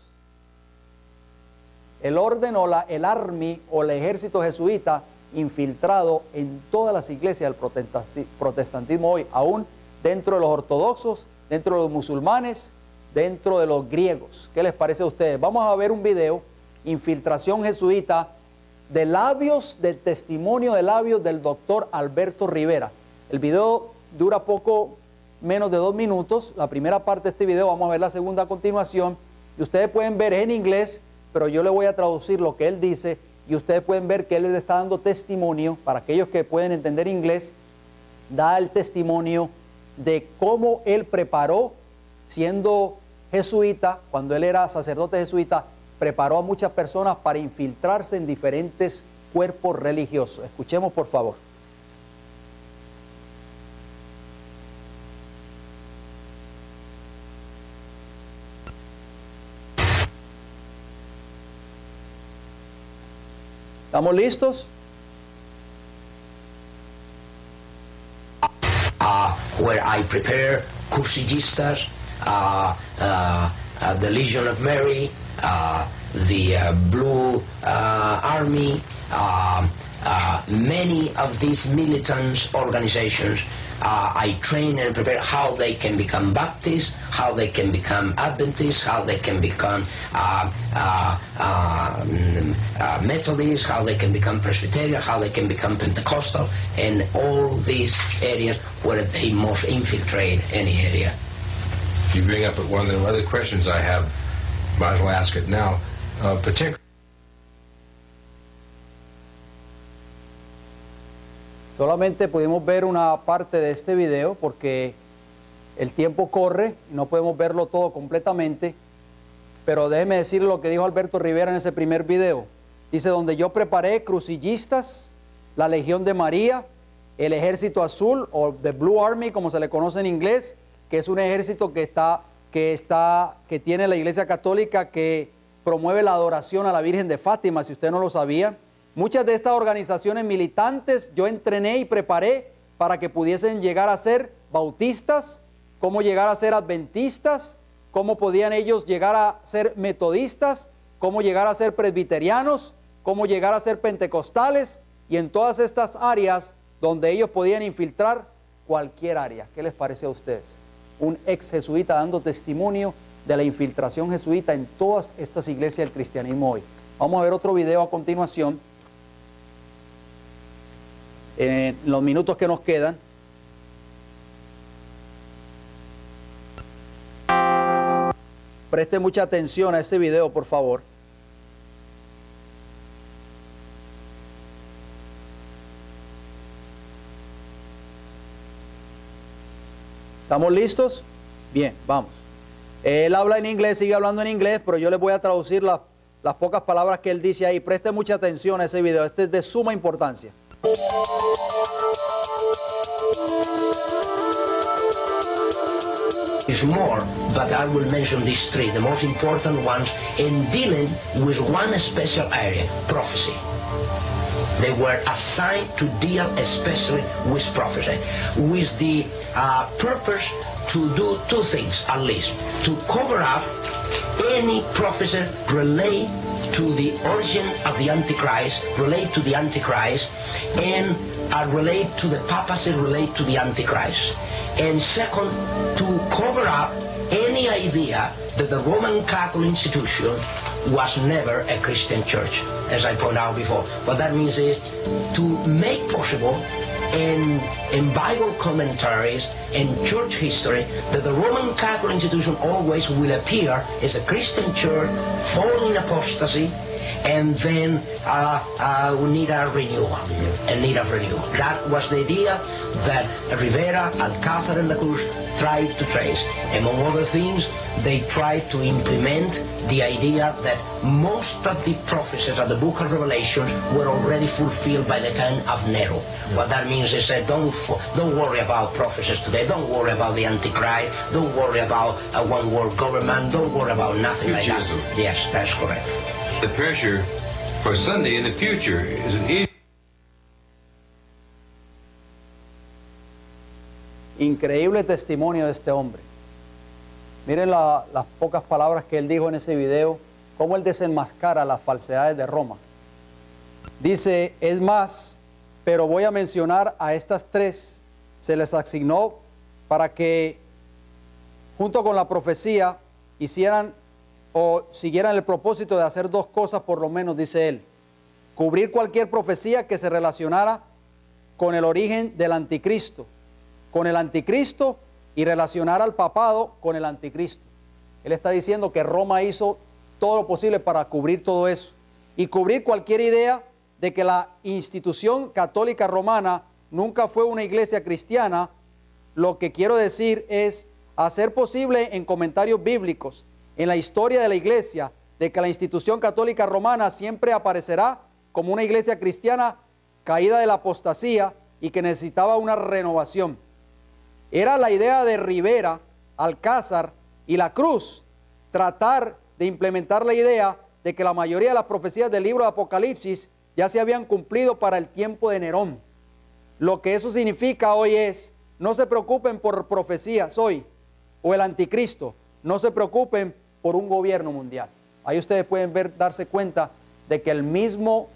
El orden el army o el ejército jesuita infiltrado en todas las iglesias del protestantismo hoy, aún dentro de los ortodoxos, dentro de los musulmanes, dentro de los griegos. ¿Qué les parece a ustedes? Vamos a ver un video, infiltración jesuita, del testimonio de labios del doctor Alberto Rivera. El video dura poco menos de 2 minutos. La primera parte de este video, vamos a ver la segunda a continuación. Y ustedes pueden ver en inglés, pero yo le voy a traducir lo que él dice. Y ustedes pueden ver que él les está dando testimonio, para aquellos que pueden entender inglés, da el testimonio de cómo él preparó, siendo jesuita, cuando él era sacerdote jesuita, preparó a muchas personas para infiltrarse en diferentes cuerpos religiosos. Escuchemos, por favor. ¿Estamos listos? Where I prepare Cursillistas, the Legion of Mary, the Blue Army, many of these militant organizations. I train and prepare how they can become Baptists, how they can become Adventists, how they can become Methodists, how they can become Presbyterian, how they can become Pentecostal, and all these areas where they must infiltrate any area. You bring up one of the other questions I have, might as well ask it now, particularly. Solamente pudimos ver una parte de este video porque el tiempo corre y no podemos verlo todo completamente, pero déjeme decirle lo que dijo Alberto Rivera en ese primer video. Dice, donde yo preparé Crucillistas, la Legión de María, el Ejército Azul o The Blue Army, como se le conoce en inglés, que es un ejército que tiene la Iglesia Católica, que promueve la adoración a la Virgen de Fátima, si usted no lo sabía. Muchas de estas organizaciones militantes yo entrené y preparé para que pudiesen llegar a ser bautistas, cómo llegar a ser adventistas, cómo podían ellos llegar a ser metodistas, cómo llegar a ser presbiterianos, cómo llegar a ser pentecostales, y en todas estas áreas donde ellos podían infiltrar cualquier área. ¿Qué les parece a ustedes? Un ex jesuita dando testimonio de la infiltración jesuita en todas estas iglesias del cristianismo hoy. Vamos a ver otro video a continuación. En los minutos que nos quedan. Preste mucha atención a este video, por favor. ¿Estamos listos? Bien, vamos. Él habla en inglés, sigue hablando en inglés, pero yo les voy a traducir las pocas palabras que él dice ahí. Preste mucha atención a ese video, este es de suma importancia. Is more, but I will mention these three, the most important ones, in dealing with one special area, prophecy. They were assigned to deal especially with prophecy, with the purpose to do two things at least: to cover up any prophecy relate to the origin of the Antichrist, relate to the Antichrist, and relate to the papacy, relate to the Antichrist. And second, to cover up any idea that the Roman Catholic institution was never a Christian church, as I pointed out before. What that means is to make possible in Bible commentaries and church history that the Roman Catholic institution always will appear as a Christian church falling in apostasy, and then we need a renewal, That was the idea that Rivera, Alcázar, and La Cruz tried to trace. Among other things, they tried to implement the idea that most of the prophecies of the book of Revelation were already fulfilled by the time of Nero. What that means is that don't worry about prophecies today, don't worry about the Antichrist, don't worry about a one-world government, don't worry about nothing like that. Yes, that's correct. The pressure for Sunday in the future is an easy. Increíble testimonio de este hombre. Miren las pocas palabras que él dijo en ese video, cómo él desenmascara las falsedades de Roma. Dice, es más, pero voy a mencionar a estas tres, se les asignó para que junto con la profecía hicieran o siguieran el propósito de hacer dos cosas por lo menos, dice él: cubrir cualquier profecía que se relacionara con el origen del anticristo, con el anticristo y relacionar al papado con el anticristo. Él está diciendo que Roma hizo todo lo posible para cubrir todo eso y cubrir cualquier idea de que la institución católica romana nunca fue una iglesia cristiana. Lo que quiero decir es hacer posible en comentarios bíblicos, en la historia de la iglesia, de que la institución católica romana siempre aparecerá como una iglesia cristiana caída de la apostasía y que necesitaba una renovación. Era la idea de Rivera, Alcázar y la Cruz tratar de implementar la idea de que la mayoría de las profecías del libro de Apocalipsis ya se habían cumplido para el tiempo de Nerón. Lo que eso significa hoy es, no se preocupen por profecías hoy, o el anticristo, no se preocupen por un gobierno mundial. Ahí ustedes pueden darse cuenta de que el mismo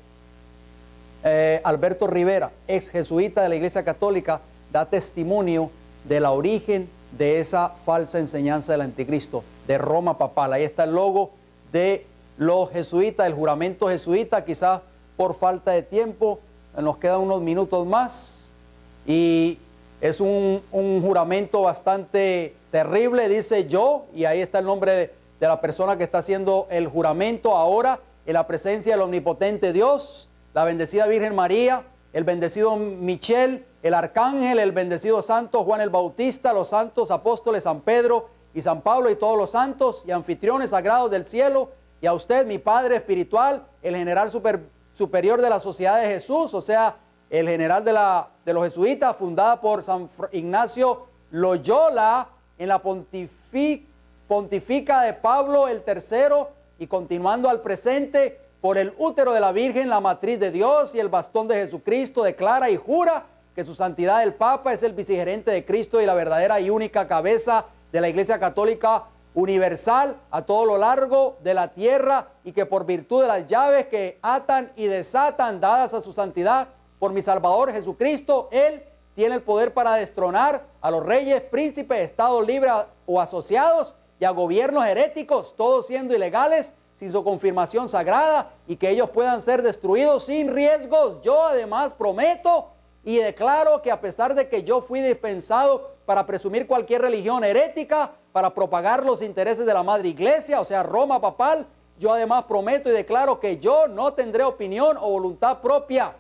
Alberto Rivera, ex jesuita de la Iglesia Católica, da testimonio del origen de esa falsa enseñanza del anticristo, de Roma papal. Ahí está el logo de los jesuitas, el juramento jesuita. Quizás por falta de tiempo nos quedan unos minutos más, y es un juramento bastante terrible. Dice yo, y ahí está el nombre de la persona que está haciendo el juramento ahora, en la presencia del omnipotente Dios, la bendecida Virgen María, el bendecido Michel, el arcángel, el bendecido santo Juan el Bautista, los santos apóstoles San Pedro y San Pablo y todos los santos y anfitriones sagrados del cielo, y a usted, mi Padre espiritual, el general superior de la Sociedad de Jesús, o sea, el general de los jesuitas, fundada por San Ignacio Loyola en la pontifica de Pablo el III, y continuando al presente, por el útero de la Virgen, la matriz de Dios y el bastón de Jesucristo, declara y jura que su santidad el Papa es el vicegerente de Cristo y la verdadera y única cabeza de la Iglesia Católica universal a todo lo largo de la tierra, y que por virtud de las llaves que atan y desatan dadas a su santidad por mi Salvador Jesucristo, Él tiene el poder para destronar a los reyes, príncipes, estados libres o asociados y a gobiernos heréticos, todos siendo ilegales, sin su confirmación sagrada, y que ellos puedan ser destruidos sin riesgos. Yo además prometo y declaro que a pesar de que yo fui dispensado para presumir cualquier religión herética, para propagar los intereses de la madre iglesia, o sea, Roma papal, yo además prometo y declaro que yo no tendré opinión o voluntad propia.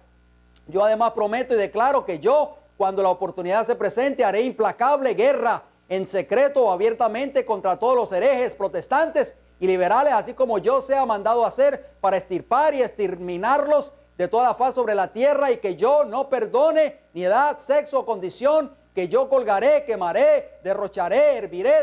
Yo además prometo y declaro que yo, cuando la oportunidad se presente, haré implacable guerra en secreto o abiertamente contra todos los herejes, protestantes y liberales, así como yo sea mandado hacer, para extirpar y exterminarlos de toda la faz sobre la tierra, y que yo no perdone ni edad, sexo o condición, que yo colgaré, quemaré, derrocharé, herviré,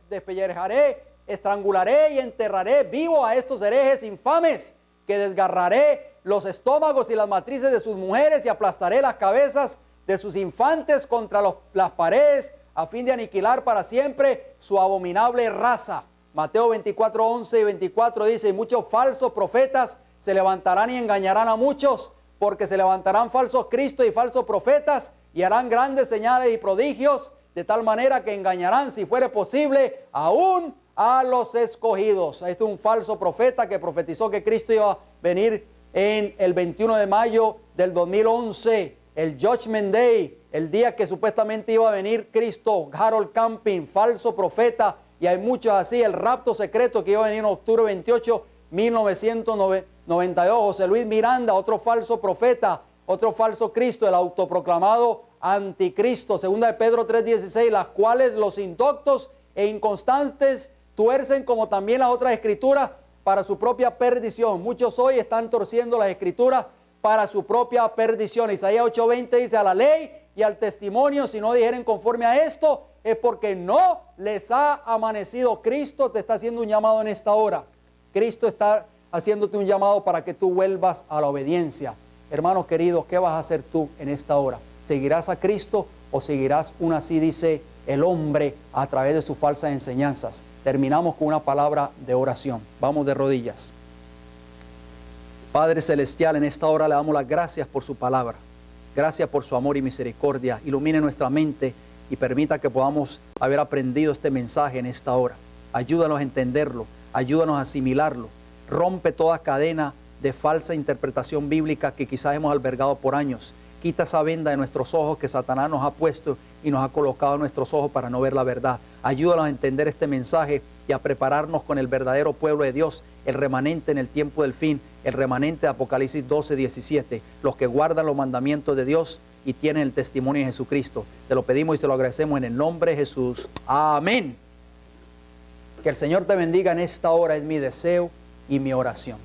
despellejaré, estrangularé y enterraré vivo a estos herejes infames, que desgarraré los estómagos y las matrices de sus mujeres y aplastaré las cabezas de sus infantes contra las paredes, a fin de aniquilar para siempre su abominable raza. Mateo 24, 11 y 24 dice: y muchos falsos profetas se levantarán y engañarán a muchos, porque se levantarán falsos cristos y falsos profetas, y harán grandes señales y prodigios, de tal manera que engañarán, si fuere posible, aún a los escogidos. Este es un falso profeta que profetizó que Cristo iba a venir en el 21 de mayo del 2011, el Judgment Day, el día que supuestamente iba a venir Cristo. Harold Camping, falso profeta, y hay muchos así. El rapto secreto, que iba a venir en octubre 28, 1992. José Luis Miranda, otro falso profeta, otro falso Cristo, el autoproclamado anticristo. Segunda de Pedro 3:16, las cuales los indoctos e inconstantes tuercen, como también las otras escrituras, para su propia perdición. Muchos hoy están torciendo las escrituras para su propia perdición. Isaías 8:20 dice: a la ley y al testimonio, si no dijeren conforme a esto, es porque no les ha amanecido. Cristo te está haciendo un llamado en esta hora. Cristo está haciéndote un llamado para que tú vuelvas a la obediencia. Hermanos queridos, ¿qué vas a hacer tú en esta hora? ¿Seguirás a Cristo o seguirás así dice el hombre a través de sus falsas enseñanzas? Terminamos con una palabra de oración. Vamos de rodillas. Padre Celestial, en esta hora le damos las gracias por su palabra. Gracias por su amor y misericordia. Ilumine nuestra mente y permita que podamos haber aprendido este mensaje en esta hora. Ayúdanos a entenderlo, ayúdanos a asimilarlo. Rompe toda cadena de falsa interpretación bíblica que quizás hemos albergado por años. Quita esa venda de nuestros ojos que Satanás nos ha puesto y nos ha colocado en nuestros ojos para no ver la verdad. Ayúdanos a entender este mensaje y a prepararnos con el verdadero pueblo de Dios, el remanente en el tiempo del fin, el remanente de Apocalipsis 12:17, los que guardan los mandamientos de Dios y tienen el testimonio de Jesucristo. Te lo pedimos y te lo agradecemos en el nombre de Jesús. Amén. Que el Señor te bendiga en esta hora, es mi deseo y mi oración.